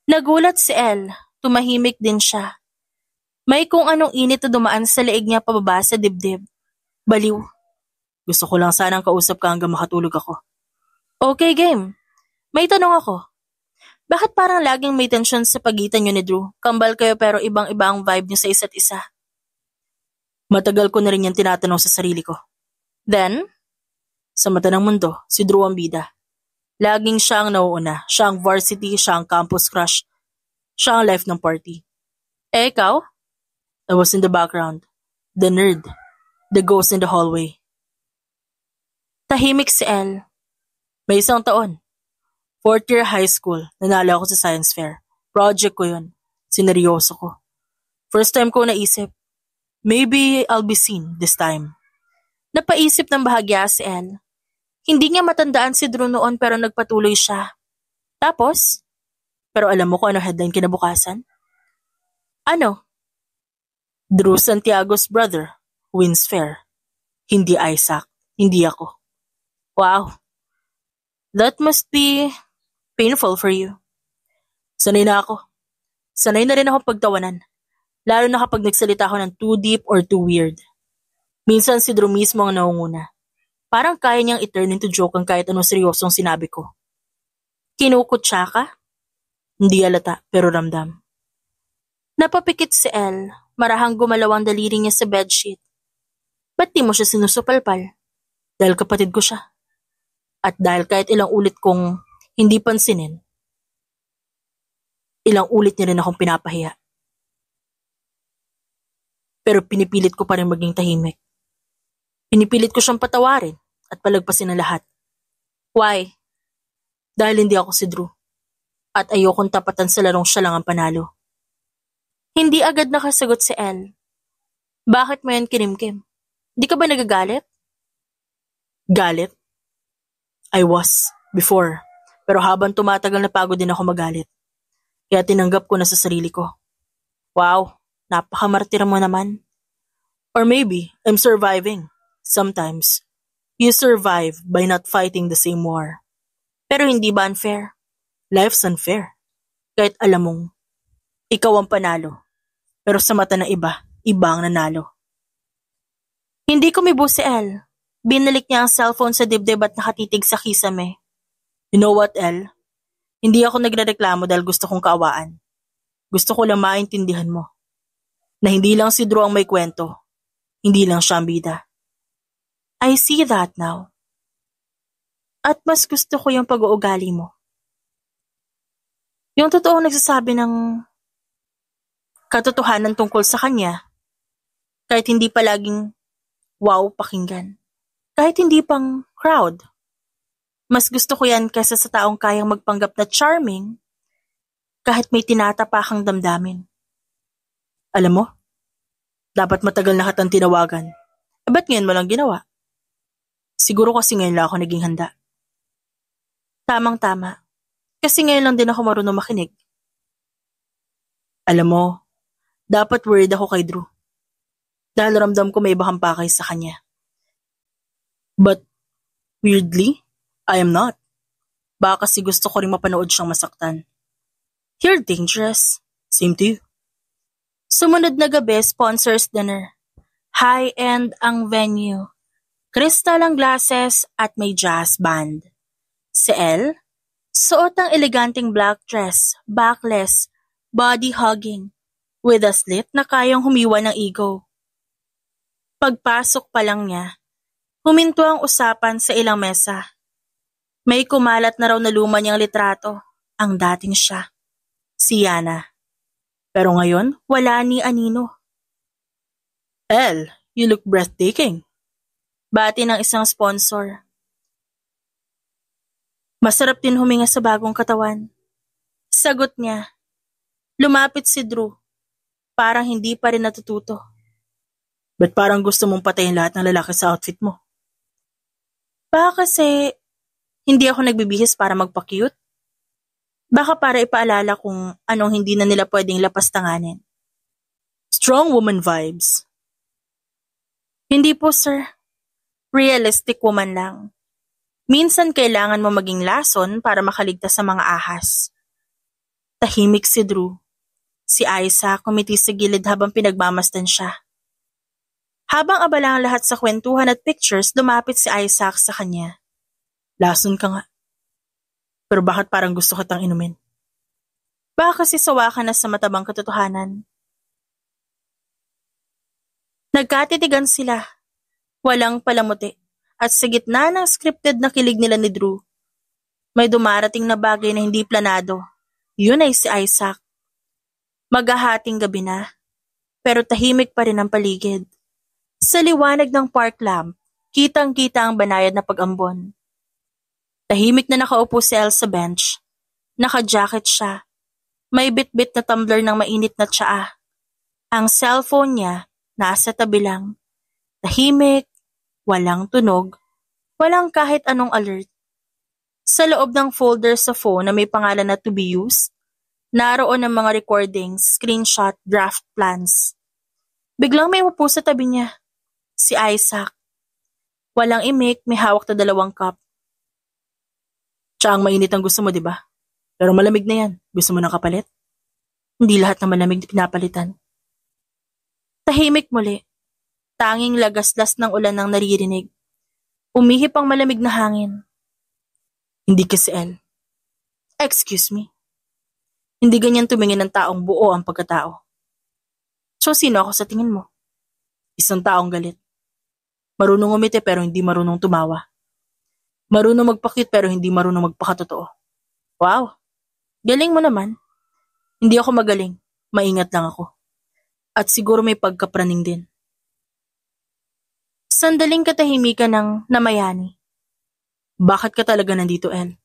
Nagulat si Elle. Tumahimik din siya. May kung anong init na dumaan sa leeg niya pababa sa dibdib. Baliw. Gusto ko lang sanang kausap ka hanggang makatulog ako. Okay, game. May tanong ako. Bakit parang laging may tensyon sa pagitan niyo ni Drew? Kambal kayo pero ibang-iba ang vibe niyo sa isa't isa. Matagal ko na rin yan tinatanong sa sarili ko. Then, Sa mata ng mundo, si Drew ang bida. Laging siya ang nauuna, siya ang varsity, siya ang campus crush, siya ang life ng party. ikaw? I was in the background, the nerd, the ghost in the hallway. Tahimik si Elle. May isang taon. Fourth year high school, nanalo ako sa science fair. Project ko yun. Sineryoso ko. First time ko naisip, maybe I'll be seen this time. Napaisip ng bahagya si Elle. Hindi niya matandaan si Drew noon pero nagpatuloy siya. Tapos? Pero alam mo kung ano headline kinabukasan? Ano? Drew Santiago's brother wins fair. Hindi Isaac, hindi ako. Wow. That must be painful for you. Sanay na ako. Sanay na rin ako pagtawanan. Lalo na kapag nagsalita ako ng too deep or too weird. Minsan si Drew mismo ang naunguna. Parang kaya niyang i-turn into joke ang kahit anong seryosong sinabi ko. Kinukutsa ka? Hindi halata, pero ramdam. Napapikit si Elle. Marahang gumalaw ang daliri niya sa bedsheet. Ba't di mo siya sinusupalpal? Dahil kapatid ko siya. At dahil kahit ilang ulit kong hindi pansinin, ilang ulit niya rin akong pinapahiya. Pero pinipilit ko pa rin maging tahimik. Pinipilit ko siyang patawarin at palagpasin ang lahat. Why? Dahil hindi ako si Drew. At ayokong tapatan sa larong siya lang ang panalo. Hindi agad nakasagot si Elle. Bakit mo yan kinimkim? Di ka ba nagagalit? Galit? I was, before. Pero habang tumatagal napagod din ako magalit. Kaya tinanggap ko na sa sarili ko. Wow, napakamartira mo naman. Or maybe, I'm surviving. Sometimes, you survive by not fighting the same war. Pero hindi ba unfair? Life's unfair. Kahit alam mong, ikaw ang panalo. Pero sa mata ng iba, iba ang nanalo. Hindi kumibo si Elle. Binalik niya ang cellphone sa dibdib at nakatitig sa kisame. You know what, Elle? Hindi ako nagrereklamo dahil gusto kong kaawaan. Gusto ko lang maintindihan mo. Na hindi lang si Drew ang may kwento. Hindi lang siya ang bida. I see that now. At mas gusto ko yung pag-uugali mo. Yung totoong nagsasabi ng katotohanan tungkol sa kanya. Kahit hindi palaging wow pakinggan. Kahit hindi pang crowd. Mas gusto ko yan kaysa sa taong kayang magpanggap na charming kahit may tinatapakang damdamin. Alam mo, dapat matagal na kitang tinawagan. Ba't ngayon mo lang ginawa? Siguro kasi ngayon lang ako naging handa. Tamang-tama. Kasi ngayon lang din ako marunong makinig. Alam mo, dapat worried ako kay Drew. Dahil ramdam ko may iba kang pakay sa kanya. But, weirdly, I am not. Baka kasi gusto ko rin mapanood siyang masaktan. You're dangerous. Same to you. Sumunod na gabi, sponsors dinner. High-end ang venue. Crystal ang glasses at may jazz band. Si Elle, suot ang eleganteng black dress, backless, body-hugging, with a slit na kayang humiwa ng ego. Pagpasok pa lang niya, huminto ang usapan sa ilang mesa. May kumalat na raw na luma niyang litrato, ang dating siya, si Yana. Pero ngayon, wala ni Anino. Elle, you look breathtaking. Bati ng isang sponsor. Masarap din huminga sa bagong katawan. Sagot niya. Lumapit si Drew. Parang hindi pa rin natututo. Ba't parang gusto mong patayin lahat ng lalaki sa outfit mo? Baka kasi hindi ako nagbibihis para magpa-cute. Baka para ipaalala kung anong hindi na nila pwedeng lapastanganin. Strong woman vibes. Hindi po, sir. Realistic woman lang. Minsan kailangan mo maging lason para makaligtas sa mga ahas. Tahimik si Drew. Si Aiza kumiti sa gilid habang pinagmamasdan siya. Habang abala ang lahat sa kwentuhan at pictures, lumapit si Isaac sa kanya. Lason ka nga. Pero bakit parang gusto kitang inumin? Baka kasi sawa ka na sa matabang katotohanan. Nagkatitigan sila, walang palamuti, at sa gitna ng scripted na kilig nila ni Drew, may dumarating na bagay na hindi planado. Yun ay si Isaac. Maghahating gabi na, pero tahimik pa rin ang paligid. Sa liwanag ng park lamp, kitang-kita ang banayad na pag-ambon. Tahimik na nakaupo si Elle sa bench. Naka-jacket siya. May bit-bit na tumbler ng mainit na tsaa. Ang cellphone niya nasa tabi lang. Tahimik, walang tunog, walang kahit anong alert. Sa loob ng folder sa phone na may pangalan na to be used, naroon ang mga recordings, screenshot, draft plans. Biglang may upo sa tabi niya. Si Isaac. Walang imik, may hawak na 2 cup. Tsaang mainit ang gusto mo, di ba? Pero malamig na yan. Gusto mo ng kapalit? Hindi lahat ng malamig pinapalitan. Tahimik muli. Tanging lagaslas ng ulan ang naririnig. Umihip ang malamig na hangin. Hindi kasi Elle. Excuse me. Hindi ganyan tumingin ng taong buo ang pagkatao. So sino ako sa tingin mo? Isang taong galit. Marunong umiti pero hindi marunong tumawa. Marunong magpa-cute pero hindi marunong magpakatotoo. Wow, galing mo naman. Hindi ako magaling, maingat lang ako. At siguro may pagkapraning din. Sandaling katahimikan ng namayani. Bakit ka talaga nandito, Elle?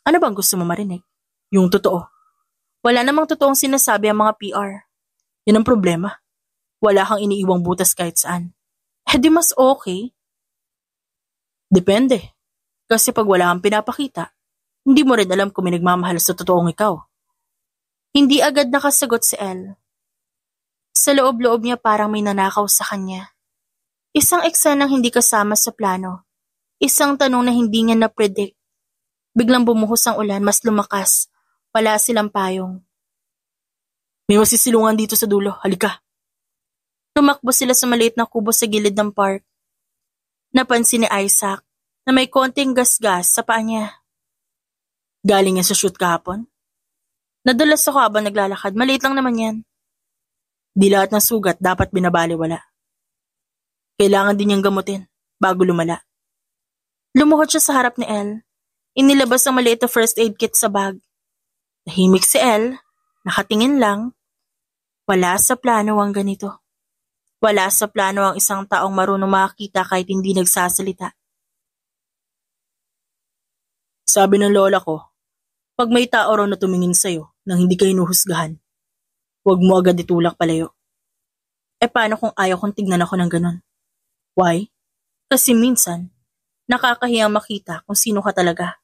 Ano bang gusto mo marinig? Yung totoo. Wala namang totoong sinasabi ang mga PR. Yan ang problema. Wala kang iniiwang butas kahit saan. Di mas okay. Depende. Kasi pag wala kang pinapakita, hindi mo rin alam kung may nagmamahal sa totoong ikaw. Hindi agad nakasagot si Elle. Sa loob-loob niya parang may nanakaw sa kanya. Isang eksenang hindi kasama sa plano. Isang tanong na hindi niya na-predict. Biglang bumuhos ang ulan, mas lumakas. Wala silang payong. May masisilungan dito sa dulo, halika. Tumakbo sila sa maliit na kubo sa gilid ng park. Napansin ni Isaac na may konting gasgas sa paa niya. Galing yan sa shoot kahapon? Nadulas ako habang naglalakad, maliit lang naman yan. Di lahat ng sugat dapat binabaliwala. Kailangan din niyang gamutin bago lumala. Lumuhod siya sa harap ni Elle. Inilabas ang maliit na first aid kit sa bag. Tahimik si Elle, nakatingin lang. Wala sa plano ang ganito. Wala sa plano ang isang taong marunong makakita kahit hindi nagsasalita. Sabi ng lola ko, pag may tao raw na tumingin sa'yo nang hindi ka hinuhusgahan, huwag mo agad itulak palayo. Paano kung ayaw kong tignan ako ng ganon? Why? Kasi minsan, nakakahiyang makita kung sino ka talaga.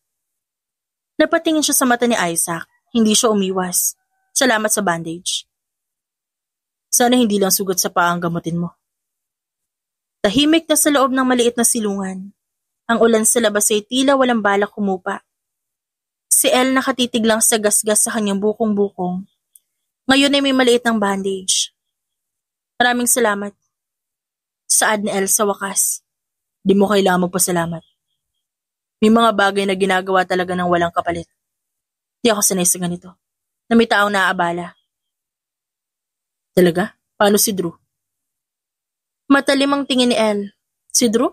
Napatingin siya sa mata ni Isaac, hindi siya umiwas. Salamat sa bandage. Sana hindi lang sugat sa paa ang gamutin mo. Tahimik na sa loob ng maliit na silungan. Ang ulan sa labas ay tila walang balak humupa. Si Elle nakatitig lang sa gasgas sa kanyang bukong-bukong. Ngayon ay may maliit ng bandage. Maraming salamat. Saad ni Elle sa wakas. Di mo kailangan magpasalamat. May mga bagay na ginagawa talaga ng walang kapalit. Di ako sanay sa ganito. Na may taong naaabala. Talaga? Paano si Drew? Matalim ang tingin ni Elle. Si Drew?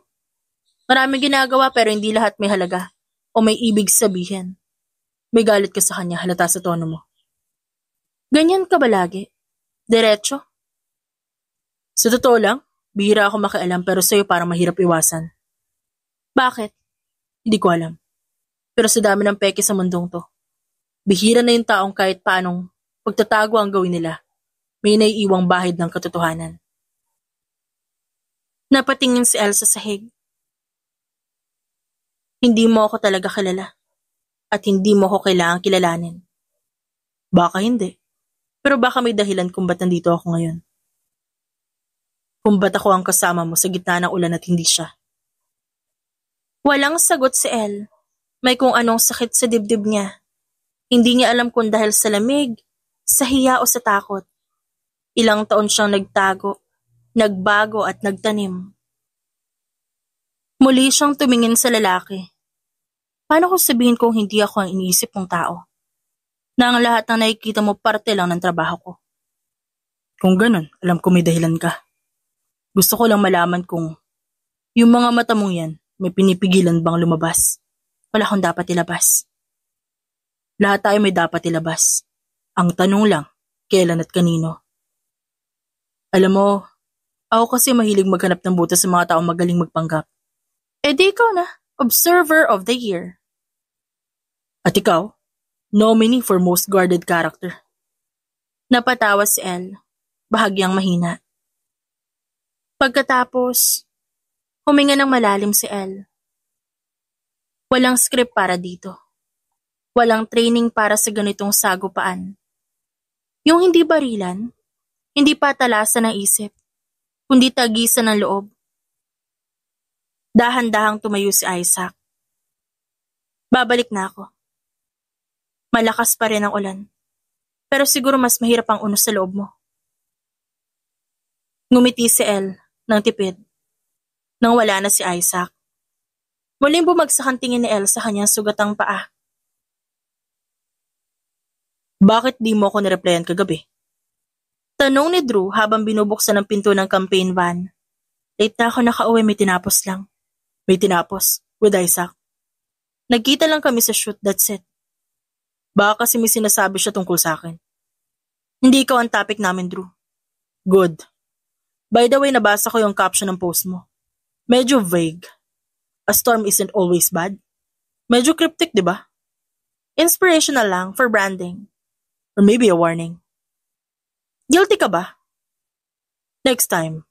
Maraming ginagawa pero hindi lahat may halaga o may ibig sabihin. May galit ka sa kanya, halata sa tono mo. Ganyan ka ba lagi? Diretso? Sa totoo lang, bihira ako makialam pero sa'yo parang mahirap iwasan. Bakit? Hindi ko alam. Pero sa dami ng peke sa mundong to, bihira na yung taong kahit paanong pagtatago ang gawin nila, may naiiwang bahid ng katotohanan. Napatingin si Elsa sa sahig. Hindi mo ako talaga kilala. At hindi mo ako kailangang kilalanin. Baka hindi. Pero baka may dahilan kung ba't nandito ako ngayon. Kung ba't ako ang kasama mo sa gitna ng ulan at hindi siya. Walang sagot si Elle. May kung anong sakit sa dibdib niya. Hindi niya alam kung dahil sa lamig, sa hiya o sa takot. Ilang taon siyang nagtago, nagbago at nagtanim. Muli siyang tumingin sa lalaki. Paano kung sabihin kong hindi ako ang iniisip mong tao? Na ang lahat ng nakikita mo parte lang ng trabaho ko. Kung ganun, alam ko may dahilan ka. Gusto ko lang malaman kung yung mga mata mong yan, may pinipigilan bang lumabas? Wala akong dapat ilabas. Lahat tayo may dapat ilabas. Ang tanong lang, kailan at kanino? Alam mo, ako kasi mahilig maghanap ng butas sa mga taong magaling magpanggap. Eh di ikaw na, Observer of the Year. At ikaw, nominee for most guarded character. Napatawa si Elle, bahagyang mahina. Pagkatapos, huminga ng malalim si Elle. Walang script para dito. Walang training para sa ganitong sagupaan. Yung hindi barilan, hindi patalasan ng isip, kundi tagisan ng loob. Dahan-dahang tumayo si Isaac. Babalik na ako. Malakas pa rin ang ulan, pero siguro mas mahirap ang unos sa loob mo. Ngumiti si Elle ng tipid nang wala na si Isaac. Muling bumagsak ang tingin ni Elle sa kanyang sugatang paa. Bakit di mo ako nireplyan kagabi? Tanong ni Drew habang binubuksan ang pinto ng campaign van. Late na ako nakauwi, may tinapos lang. May tinapos? With Isaac? Nagkita lang kami sa shoot, that's it. Baka kasi may sinasabi siya tungkol sa akin. Hindi ikaw ang topic namin, Drew. Good. By the way, nabasa ko yung caption ng post mo. Medyo vague. A storm isn't always bad. Medyo cryptic, di ba? Inspirational lang for branding. Or maybe a warning. Guilty ka ba? Next time,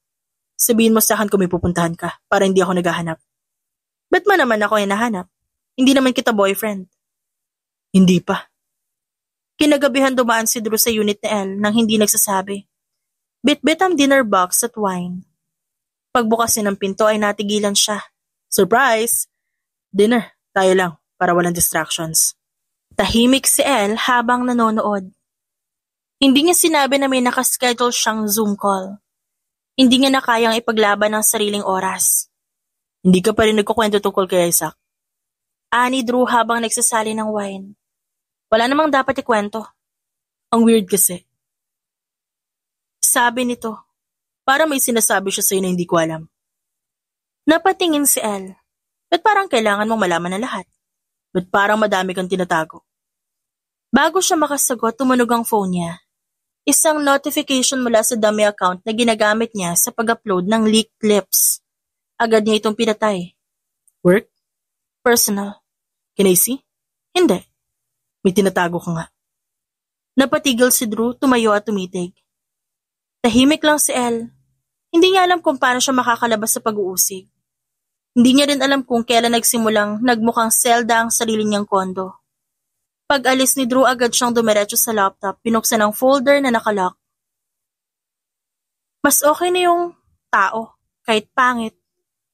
sabihin mo sa akin kung may pupuntahan ka para hindi ako naghahanap. Ba't man naman ako hinahanap? Hindi naman kita boyfriend. Hindi pa. Kinagabihan dumaan si Drew sa unit ni Elle nang hindi nagsasabi. Bit-bit ang dinner box at wine. Pagbukas niya ng pinto ay natigilan siya. Surprise! Dinner, tayo lang para walang distractions. Tahimik si Elle habang nanonood. Hindi niya sinabi na may nakaschedule siyang Zoom call. Hindi niya na kayang ipaglaban ang sariling oras. Hindi ka pa rin nagkukwento tungkol kay Isaac? Ani Drew habang nagsasali ng wine. Wala namang dapat ikwento. Ang weird kasi. Sabi nito. Para may sinasabi siya sa'yo na hindi ko alam. Napatingin si Elle. Ba't parang kailangan mong malaman na lahat? Ba't parang madami kang tinatago? Bago siya makasagot, tumunog ang phone niya. Isang notification mula sa dummy account na ginagamit niya sa pag-upload ng leaked clips. Agad niya itong pinatay. Work? Personal. Can I see? Hindi. May tinatago ka nga. Napatigil si Drew, tumayo at tumitig. Tahimik lang si Elle. Hindi niya alam kung paano siya makakalabas sa pag-uusig. Hindi niya rin alam kung kailan nagsimulang nagmukhang selda ang sarili niyang kondo. Pag-alis ni Drew, agad siyang dumiretso sa laptop, pinuksan ang folder na nakalock. Mas okay na yung tao, kahit pangit,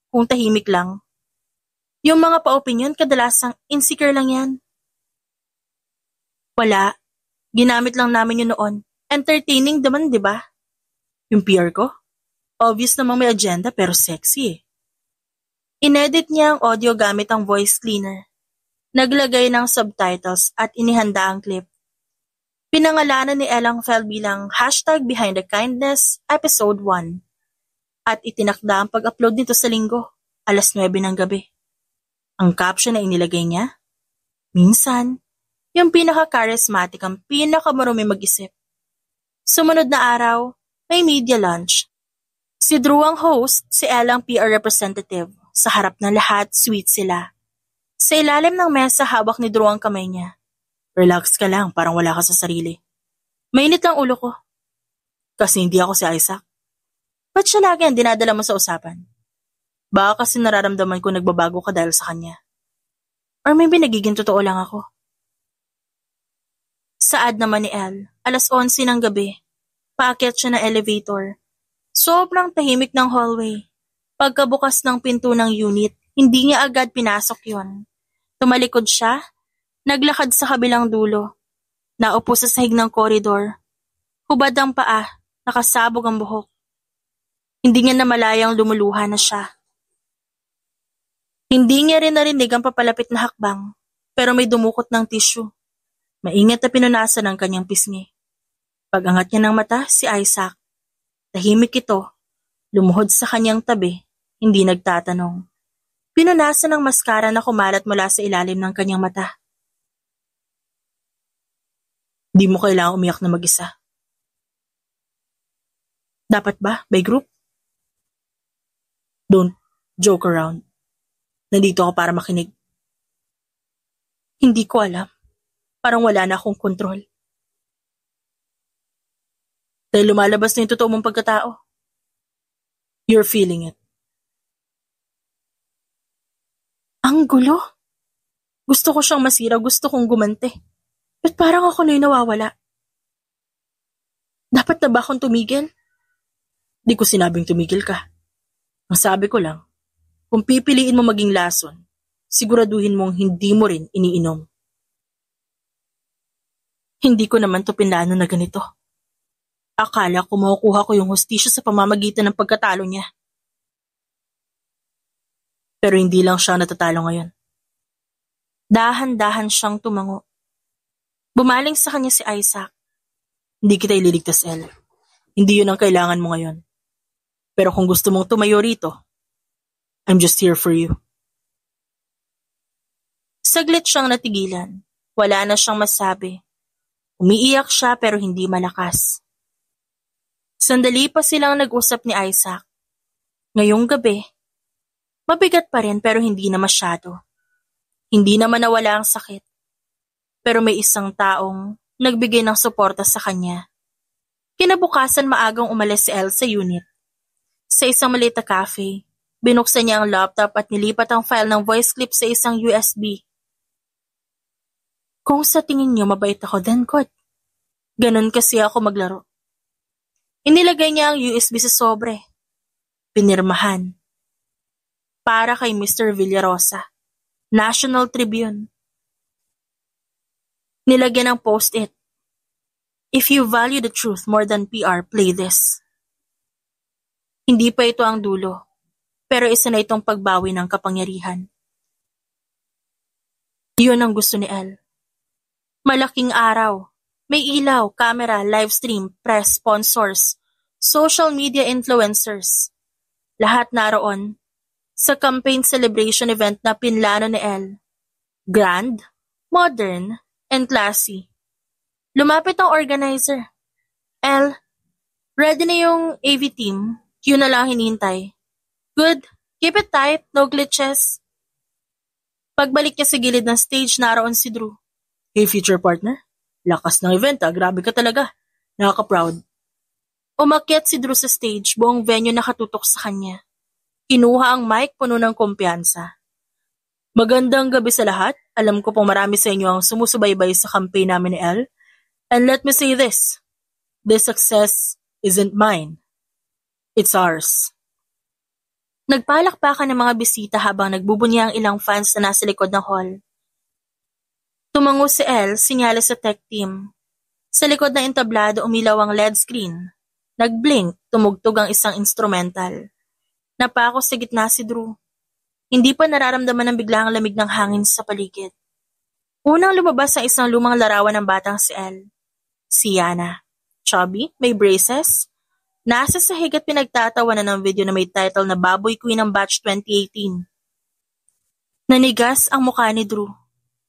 kung tahimik lang. Yung mga pa-opinion, kadalasang insecure lang yan. Wala. Ginamit lang namin yun noon. Entertaining naman, di ba? Yung PR ko? Obvious namang may agenda pero sexy eh. Inedit niya ang audio gamit ang voice cleaner. Naglagay ng subtitles at inihanda ang clip. Pinangalanan ni Elang Fell bilang #BehindTheKindness Episode 1 at itinakda ang pag-upload nito sa Linggo, 9:00 ng gabi. Ang caption na inilagay niya, minsan, yung pinaka-charismatic ang pinakamarumi mag-isip. Sumunod na araw, may media lunch. Si Drew ang host, si Elang PR representative. Sa harap ng lahat, sweet sila. Sa ilalim ng mesa, hawak ni Drew ang kamay niya. Relax ka lang, parang wala ka sa sarili. Mainit ang ulo ko. Kasi hindi ako si Isaac. Ba't siya lagi ang dinadala mo sa usapan? Baka kasi nararamdaman ko nagbabago ka dahil sa kanya. Or maybe nagiging totoo lang ako. Saad naman ni Elle, 11:00 ng gabi. Paakyat siya ng elevator. Sobrang tahimik ng hallway. Pagkabukas ng pinto ng unit, hindi niya agad pinasok yon. Tumalikod siya, naglakad sa kabilang dulo. Naupo sa sahig ng koridor. Hubad ang paa, nakasabog ang buhok. Hindi niya namalayang lumuluha na siya. Hindi niya rin narinig ang papalapit na hakbang, pero may dumukot ng tissue. Maingat na pinunasan ang kanyang pisngi. Pag-angat niya ng mata, si Isaac. Tahimik ito, lumuhod sa kanyang tabi, hindi nagtatanong. Pinunasan ng maskara na kumalat mula sa ilalim ng kanyang mata. Di mo kailangang umiyak na mag-isa. Dapat ba, by group? Don't joke around. Nandito ako para makinig. Hindi ko alam. Parang wala na akong kontrol. Dahil lumalabas na yung totoo mong pagkatao. You're feeling it. Ang gulo. Gusto ko siyang masira, gusto kong gumante. Ba't parang ako na yung nawawala? Dapat na ba akong tumigil? Di ko sinabing tumigil ka. Ang sabi ko lang, kung pipiliin mo maging lason, siguraduhin mong hindi mo rin iniinom. Hindi ko naman to pinlano na ganito. Akala ko makukuha ko yung hustisya sa pamamagitan ng pagkatalo niya. Pero hindi lang siya natatalo ngayon. Dahan-dahan siyang tumango. Bumaling sa kanya si Isaac. Hindi kita ililigtas, Elle. Hindi yun ang kailangan mo ngayon. Pero kung gusto mong tumayo rito, I'm just here for you. Saglit siyang natigilan. Wala na siyang masabi. Umiiyak siya pero hindi malakas. Sandali pa silang nag-usap ni Isaac. Ngayong gabi, mabigat pa rin pero hindi na masyado. Hindi naman nawala ang sakit. Pero may isang taong nagbigay ng suporta sa kanya. Kinabukasan maagang umalis si Elle sa unit. Sa isang maliit na cafe, binuksan niya ang laptop at nilipat ang file ng voice clip sa isang USB. Kung sa tingin niyo mabait ako, then good. Ganon kasi ako maglaro. Inilagay niya ang USB sa sobre. Pinirmahan. Para kay Mr. Villarosa. National Tribune. Nilagyan ng post-it. If you value the truth more than PR, play this. Hindi pa ito ang dulo, pero isa na itong pagbawi ng kapangyarihan. Yun ang gusto ni Elle. Malaking araw. May ilaw, camera, livestream, press, sponsors, social media influencers. Lahat naroon sa campaign celebration event na pinlano ni Elle. Grand, modern, and classy. Lumapit ang organizer. Elle, ready na yung AV team. Yun na lang hinihintay. Good. Keep it tight. No glitches. Pagbalik niya sa gilid ng stage, naroon si Drew. Hey, future partner. Lakas ng event, grabe ka talaga. Nakaka-proud. Umakyat si Drew sa stage, buong venue nakatutok sa kanya. Kinuha ang mic, puno ng kumpiyansa. Magandang gabi sa lahat. Alam ko pong marami sa inyo ang sumusubaybay sa campaign namin ni Elle. And let me say this. This success isn't mine. It's ours. Nagpalakpakan ng mga bisita habang nagbubunya ang ilang fans na nasa likod ng hall. Tumango si Elle, sinyalis sa tech team. Sa likod ng entablado umilaw ang LED screen. Nag-blink, tumugtog ang isang instrumental. Napako sa gitna si Drew. Hindi pa nararamdaman ng biglang lamig ng hangin sa paligid. Unang lumabas ang isang lumang larawan ng batang si Elle. Si Yana. Chubby, may braces. Nasa sahig at pinagtatawanan ng video na may title na Baboy Queen ng Batch 2018. Nanigas ang mukha ni Drew.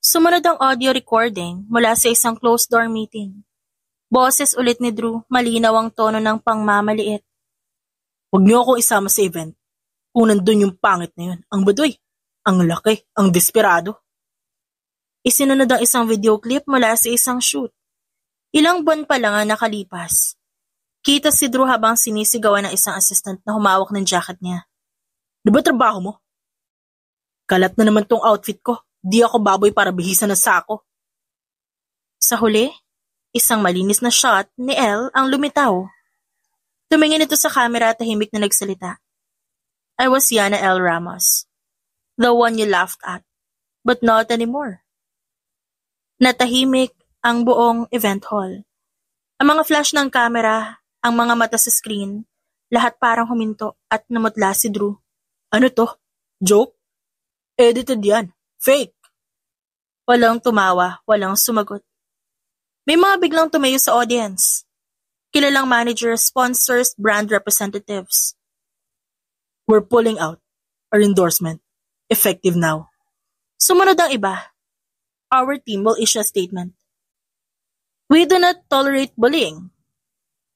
Sumunod ang audio recording mula sa isang closed-door meeting. Boses ulit ni Drew, malinaw ang tono ng pangmamaliit. Huwag niyo akong isama sa event. Kung nandun yung pangit na yun, ang baduy, ang laki, ang desperado. Isinunod ang isang video clip mula sa isang shoot. Ilang buwan pa lang ang nakalipas. Kita si Drew habang sinisigawan ng isang assistant na humawak ng jacket niya. Di ba trabaho mo? Kalat na naman tong outfit ko. Di ako baboy para bihisan ng sako. Sa huli, isang malinis na shot ni Elle ang lumitaw. Tumingin ito sa camera at tahimik na nagsalita. I was Yana L. Ramos. The one you laughed at. But not anymore. Natahimik ang buong event hall. Ang mga flash ng camera, ang mga mata sa screen, lahat parang huminto at namutla si Drew. Ano to? Joke? Edited yan. Fake. Walang tumawa, walang sumagot. May mga biglang tumayo sa audience. Kilalang managers, sponsors, brand representatives. We're pulling out. Our endorsement. Effective now. Sumunod ang iba. Our team will issue a statement. We do not tolerate bullying.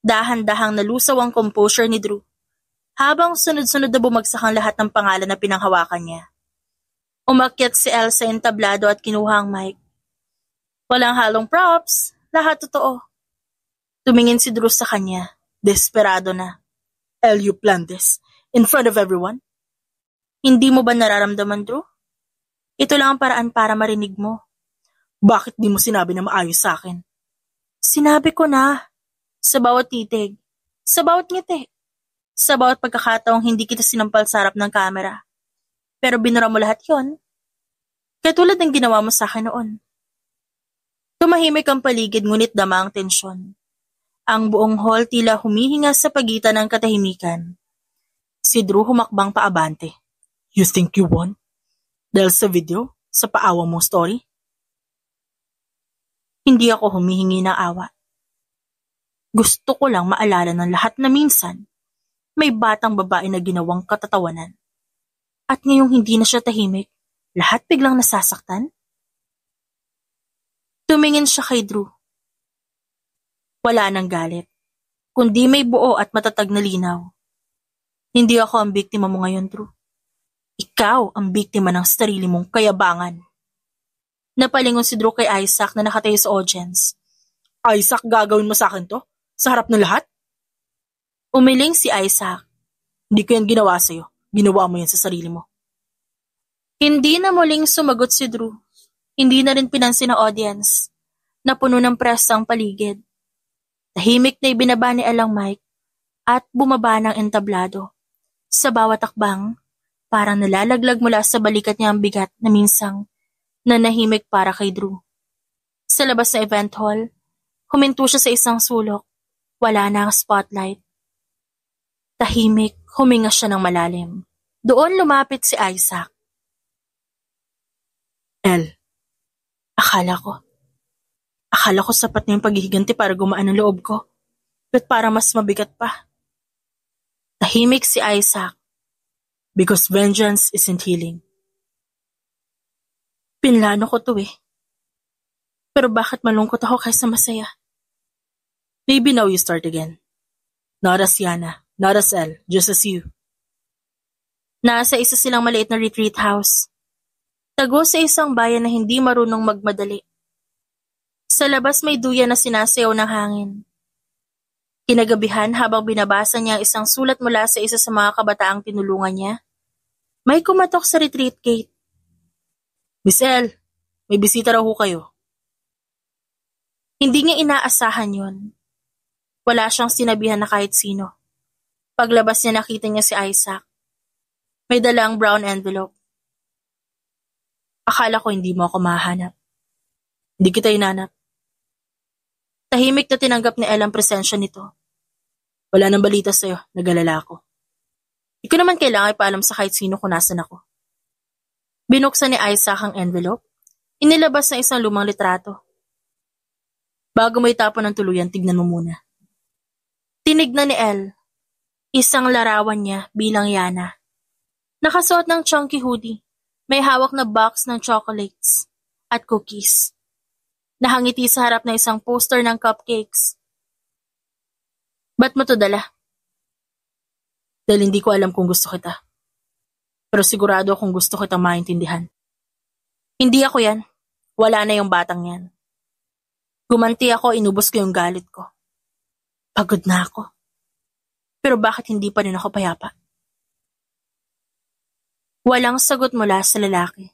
Dahan-dahang nalusaw ang composure ni Drew, habang sunod-sunod na bumagsak ang lahat ng pangalan na pinanghawakan niya. Umakyat si Elle sa entablado at kinuha ang mic. Walang halong props, lahat totoo. Tumingin si Drew sa kanya, desperado na. Elle, you planned this? In front of everyone? Hindi mo ba nararamdaman, Drew? Ito lang ang paraan para marinig mo. Bakit di mo sinabi na maayos sa akin? Sinabi ko na. Sa bawat titig, sa bawat ngiti, sa bawat pagkakataong hindi kita sinampal sa harap ng kamera. Pero binura mo lahat yon. Katulad ng ginawa mo sa akin noon. Tumahimik ang paligid ngunit dama ang tensyon. Ang buong hall tila humihinga sa pagitan ng katahimikan. Si Drew humakbang paabante. You think you won? Dahil sa video? Sa paawa mong story? Hindi ako humihingi ng awa. Gusto ko lang maalala ng lahat na minsan, may batang babae na ginawang katatawanan. At ngayong hindi na siya tahimik, lahat biglang nasasaktan? Tumingin siya kay Drew. Wala nang galit, kundi may buo at matatag na linaw. Hindi ako ang biktima mo ngayon, Drew. Ikaw ang biktima ng sarili mong kayabangan. Napalingon si Drew kay Isaac na nakatayo sa audience. Isaac, gagawin mo sa akin to? Sa harap ng lahat? Umiling si Isaac. Hindi ko yan ginawa sa'yo. Ginawa mo yan sa sarili mo. Hindi na muling sumagot si Drew. Hindi na rin pinansin ng audience. Napuno ng press ang paligid. Tahimik na ibinaba ni Alang Mike at bumaba ng entablado. Sa bawat akbang, parang nalalaglag mula sa balikat niya ang bigat na minsang nanahimik para kay Drew. Sa labas ng event hall, huminto siya sa isang sulok. Wala na ang spotlight. Tahimik, huminga siya ng malalim. Doon lumapit si Isaac. Elle, Akala ko sapat na yung paghihiganti para gumaan ang loob ko. But para mas mabigat pa. Tahimik si Isaac. Because vengeance isn't healing. Pinlano ko to eh. Pero bakit malungkot ako kaysa masaya? Maybe now you start again. Not as Yana, not as Elle, just as you. Nasa isa silang maliit na retreat house. Tago sa isang bayan na hindi marunong magmadali. Sa labas may duya na sinasayaw ng hangin. Kinagabihan habang binabasa niya ang isang sulat mula sa isa sa mga kabataang tinulungan niya, may kumatok sa retreat gate. Miss Elle, may bisita raw ho kayo. Hindi niya inaasahan yon. Wala siyang sinabihan na kahit sino. Paglabas niya nakita niya si Isaac. May dalang brown envelope. Akala ko hindi mo ako mahanap. Hindi kita hinanap. Tahimik na tinanggap ni Elle ang presensya nito. Wala nang balita sa'yo, nag-alala ako. Di ko naman kailangan ipaalam sa kahit sino kung nasan ako. Binuksan ni Isaac ang envelope. Inilabas na isang lumang litrato. Bago mo itapon ng tuluyan, tignan mo muna. Tinignan ni Elle. Isang larawan niya bilang Yana. Nakasuot ng chunky hoodie. May hawak na box ng chocolates at cookies. Nakangiti sa harap ng isang poster ng cupcakes. Ba't mo to dala? Dahil hindi ko alam kung gusto kita. Pero sigurado akong gusto kitang maintindihan. Hindi ako yan. Wala na yung batang yan. Gumanti ako, inubos ko yung galit ko. Pagod na ako. Pero bakit hindi pa rin ako payapa? Walang sagot mula sa lalaki.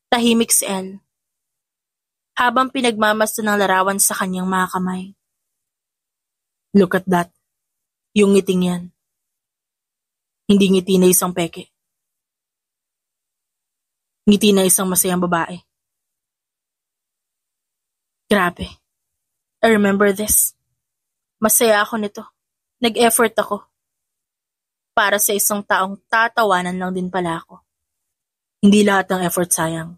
Tahimik si Elle. Habang pinagmamasta ng larawan sa kanyang mga kamay. Look at that. Yung ngiting yan. Hindi ngiti na isang peke. Ngiti na isang masayang babae. Grabe. I remember this. Masaya ako nito. Nag-effort ako. Para sa isang taong tatawanan lang din pala ako. Hindi lahat ng effort sayang.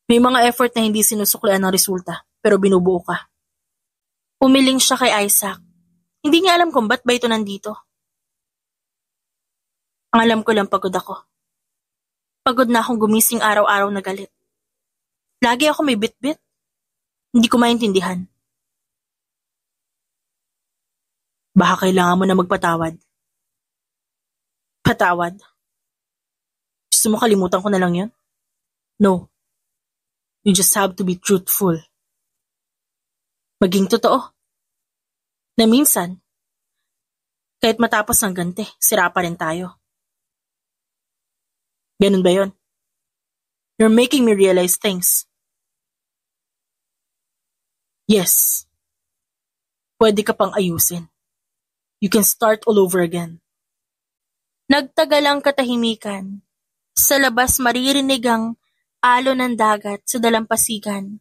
May mga effort na hindi sinusuklian ng resulta. pero binubuo ka. Umiling siya kay Isaac. Hindi niya alam kung ba't ba ito nandito. Ang alam ko lang pagod ako. Pagod na akong gumising araw-araw na galit. Lagi ako may bit-bit. Hindi ko maintindihan. Baka kailangan mo na magpatawad. Patawad? Gusto mo kalimutan ko na lang yan? No. You just have to be truthful. Maging totoo. Na minsan, kahit matapos ang ganti, sira pa rin tayo. Ganun ba yun? You're making me realize things. Yes. Pwede ka pang ayusin. You can start all over again. Nagtagal ang katahimikan. Sa labas maririnig ang alon ng dagat sa dalampasigan.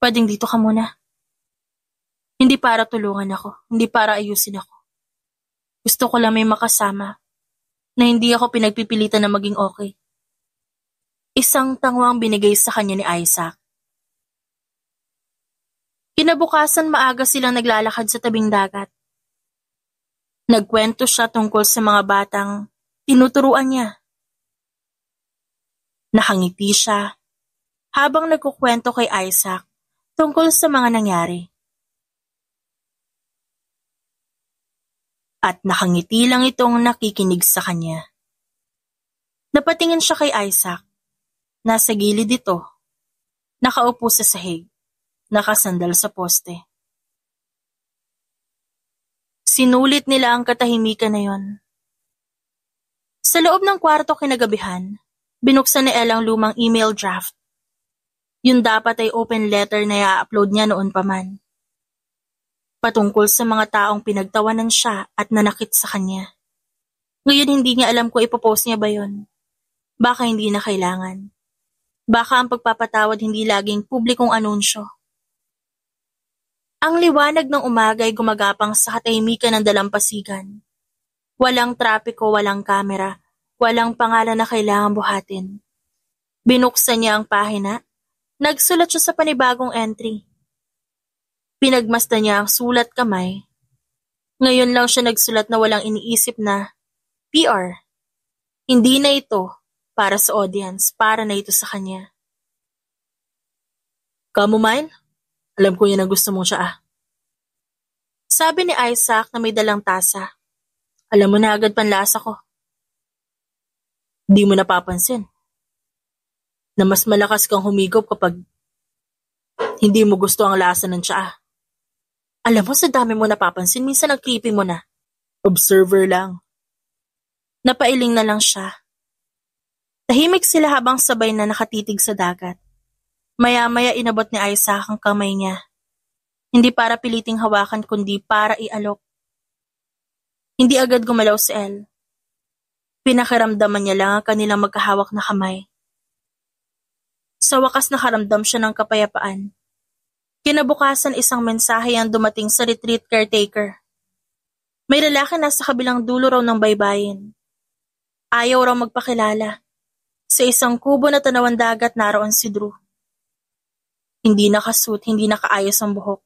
Pwedeng dito ka muna. Hindi para tulungan ako, hindi para ayusin ako. Gusto ko lang may makasama na hindi ako pinagpipilitan na maging okay. Isang tangwang binigay sa kanya ni Isaac. Kinabukasan maaga silang naglalakad sa tabing dagat. Nagkwento siya tungkol sa mga batang tinuturuan niya. Nakangiti siya habang nagkukwento kay Isaac tungkol sa mga nangyari. At nakangiti lang itong nakikinig sa kanya. Napatingin siya kay Isaac. Nasa gilid ito, nakaupo sa sahig, nakasandal sa poste. Sinulit nila ang katahimikan na yon. Sa loob ng kwarto kinagabihan, binuksan ni Elle ang lumang email draft. Yun dapat ay open letter na i-upload niya noon pa man. Patungkol sa mga taong pinagtawanan siya at nanakit sa kanya. Ngayon hindi niya alam kung ipopost niya ba yun. Baka hindi na kailangan. Baka ang pagpapatawad hindi laging publikong anunsyo. Ang liwanag ng umaga ay gumagapang sa katahimikan ng dalampasigan. Walang trapiko, walang kamera, walang pangalan na kailangang buhatin. Binuksan niya ang pahina, nagsulat siya sa panibagong entry. Pinagmasdan niya ang sulat kamay. Ngayon lang siya nagsulat na walang iniisip na PR. Hindi na ito para sa audience, para na ito sa kanya. Chamomile? Alam ko yan ang gusto mong siya Sabi ni Isaac na may dalang tasa. Alam mo na agad panlasa ko. Di mo napapansin na mas malakas kang humigop kapag hindi mo gusto ang lasa ng tsaa. Alam mo, sa dami mo napapansin, minsan ang creepy mo na. Observer lang. Napailing na lang siya. Tahimik sila habang sabay na nakatitig sa dagat. Maya-maya inabot ni Isaac ang kamay niya. Hindi para piliting hawakan kundi para ialok. Hindi agad gumalaw si Elle. Pinakiramdaman niya lang ang kanilang magkahawak na kamay. Sa wakas nakaramdam siya ng kapayapaan. Kinabukasan isang mensahe ang dumating sa retreat caretaker. May lalaki nasa kabilang dulo raw ng baybayin. Ayaw raw magpakilala. Sa isang kubo na tanawan dagat naroon si Drew. Hindi nakasuit, hindi nakaayos ang buhok.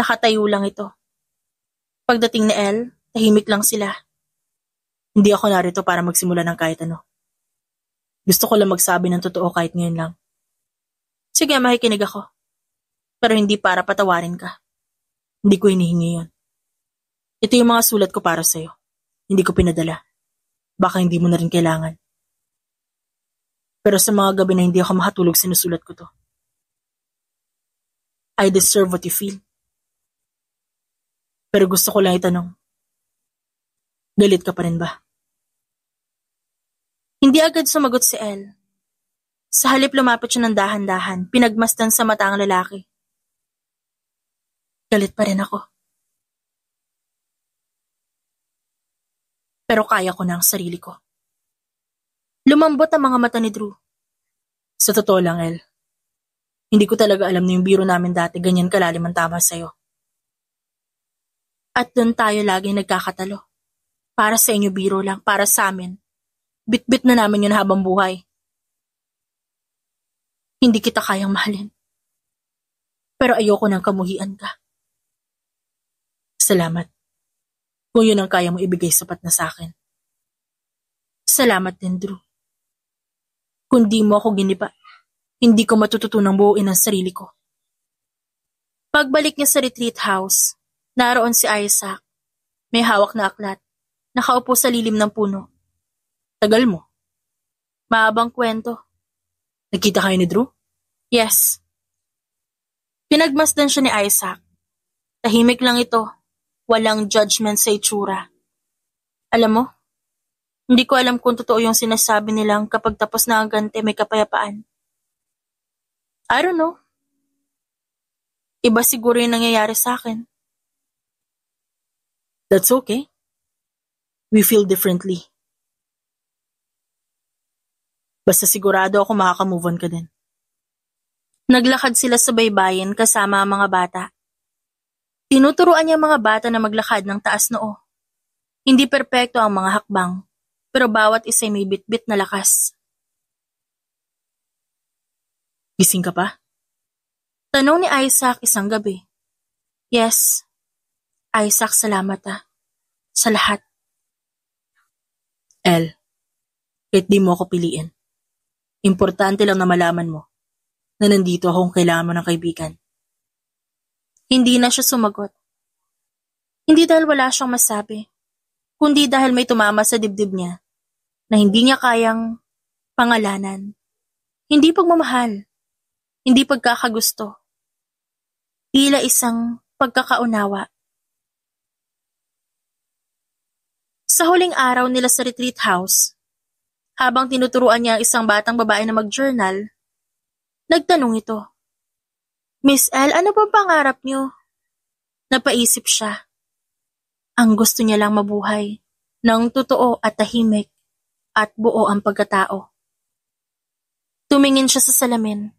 Nakatayo lang ito. Pagdating ni Elle, tahimik lang sila. Hindi ako narito para magsimula ng kahit ano. Gusto ko lang magsabi ng totoo kahit ngayon lang. Sige, makikinig ako. Pero hindi para patawarin ka. Hindi ko hinihingi yun. Ito yung mga sulat ko para sa'yo. Hindi ko pinadala. Baka hindi mo na rin kailangan. Pero sa mga gabi na hindi ako makatulog, sinusulat ko to. I deserve what you feel. Pero gusto ko lang itanong, galit ka pa rin ba? Hindi agad sumagot si Elle. Sa halip lumapit siya ng dahan-dahan, pinagmasdan sa mata ang lalaki. Galit pa rin ako. Pero kaya ko na ang sarili ko. Lumambot ang mga mata ni Drew. Sa totoo lang, Elle, hindi ko talaga alam na yung biro namin dati ganyan kalalim ang tama sa'yo. At doon tayo laging nagkakatalo. Para sa inyo biro lang, para sa amin. Bit-bit na namin yun habang buhay. Hindi kita kayang mahalin. Pero ayoko nang kamuhian ka. Salamat. Kung yun ang kaya mo ibigay, sapat na sa akin. Salamat din, Drew. Kung di mo ako giniba, hindi ko matututunang buuin ang sarili ko. Pagbalik niya sa retreat house, naroon si Isaac. May hawak na aklat. Nakaupo sa lilim ng puno. Tagal mo. Mahabang kwento. Nagkita kayo ni Drew? Yes. Pinagmasdan siya ni Isaac. Tahimik lang ito. Walang judgment sa itsura. Alam mo, hindi ko alam kung totoo yung sinasabi nilang kapag tapos na ang gante may kapayapaan. I don't know. Iba siguro yung nangyayari sa akin. That's okay. We feel differently. Basta sigurado ako makaka-move on ka din. Naglakad sila sa baybayin kasama ang mga bata. Tinuturuan niya ang mga bata na maglakad ng taas noo. Hindi perpekto ang mga hakbang, pero bawat isa'y may bitbit na lakas. Gising ka pa? Tanong ni Isaac isang gabi. Yes. Isaac, salamat sa lahat. El, kahit di mo ako piliin. Importante lang na malaman mo na nandito ako kung kailangan mo ng kaibigan. Hindi na siya sumagot. Hindi dahil wala siyang masabi, kundi dahil may tumama sa dibdib niya na hindi niya kayang pangalanan. Hindi pagmamahal, hindi pagkakagusto, tila isang pagkakaunawa. Sa huling araw nila sa retreat house, habang tinuturuan niya ang isang batang babae na mag-journal, nagtanong ito, Miss L, ano ba pangarap niyo? Napaisip siya. Ang gusto niya lang mabuhay ng totoo at tahimik at buo ang pagkatao. Tumingin siya sa salamin.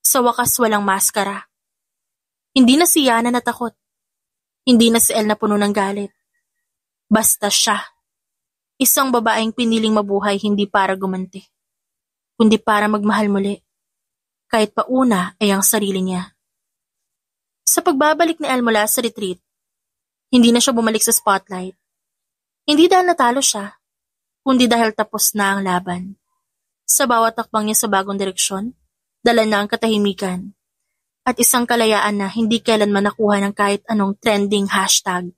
Sa wakas walang maskara. Hindi na si Yana natakot. Hindi na si El na puno ng galit. Basta siya. Isang babaeng piniling mabuhay hindi para gumanti, kundi para magmahal muli. Kahit pauna ay ang sarili niya. Sa pagbabalik ni El mula sa retreat, hindi na siya bumalik sa spotlight. Hindi dahil natalo siya, kundi dahil tapos na ang laban. Sa bawat takbang niya sa bagong direksyon, dala na ang katahimikan at isang kalayaan na hindi kailanman nakuha ng kahit anong trending hashtag.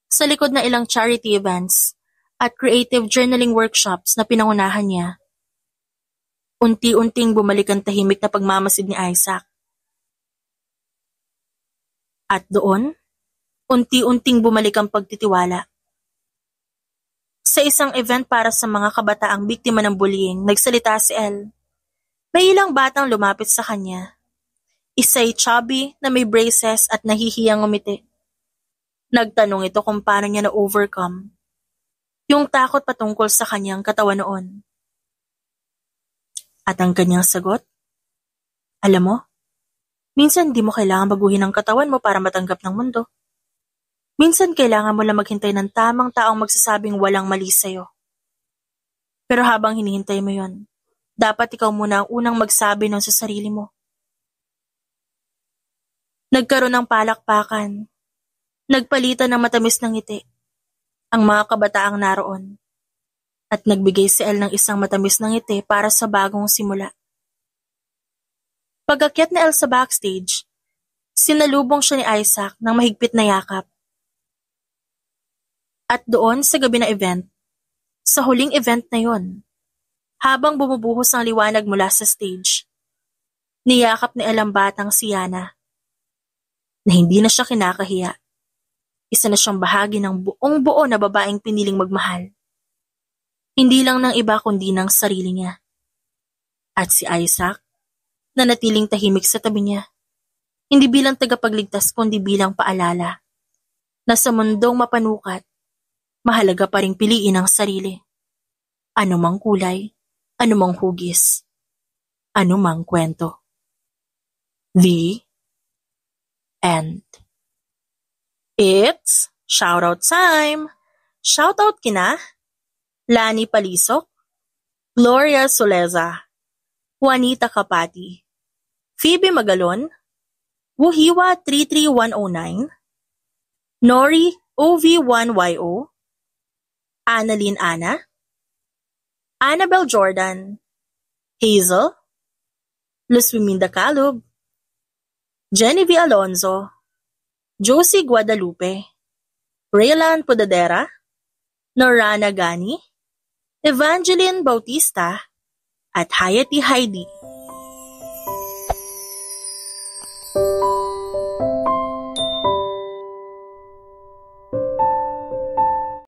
Sa likod na ilang charity events at creative journaling workshops na pinangunahan niya, unti-unting bumalik ang tahimik na pagmamasid ni Isaac. At doon, unti-unting bumalik ang pagtitiwala. Sa isang event para sa mga kabataang biktima ng bullying, nagsalita si El. May ilang batang lumapit sa kanya. Isa'y chubby na may braces at nahihiyang umiti. Nagtanong ito kung paano niya na-overcome yung takot patungkol sa kanyang katawan noon. At ang kanyang sagot? Alam mo, minsan di mo kailangan baguhin ang katawan mo para matanggap ng mundo. Minsan kailangan mo lang maghintay ng tamang taong magsasabing walang mali sa'yo. Pero habang hinihintay mo yon, dapat ikaw muna ang unang magsabi nun sa sarili mo. Nagkaroon ng palakpakan. Nagpalitan ng matamis ng ngiti ang mga kabataang naroon at nagbigay si El ng isang matamis ng ngiti para sa bagong simula. Pag-akyat ni El sa backstage, sinalubong siya ni Isaac ng mahigpit na yakap. At doon sa gabi na event, sa huling event na yon, habang bumubuhos ang liwanag mula sa stage, niyakap ni El ang batang si Yana na hindi na siya kinakahiya. Isa na siyang bahagi ng buong-buo na babaeng piniling magmahal. Hindi lang ng iba kundi ng sarili niya. At si Isaac, na natiling tahimik sa tabi niya, hindi bilang tagapagligtas kundi bilang paalala na sa mundong mapanukat, mahalaga pa ring piliin ang sarili. Anumang kulay, anumang hugis, anumang kwento. The End. It's shoutout time! Shoutout kina Lani Palisok, Gloria Soleza, Juanita Kapati, Phoebe Magalon, Wuhiwa 33109, Nori OV1YO, Annalyn Ana, Annabel Jordan, Hazel, Luzwiminda Calub, Genevieve Alonzo, Josie Guadalupe, Raylan Podadera, Norana Gani, Evangeline Bautista, at Hayati Heidi.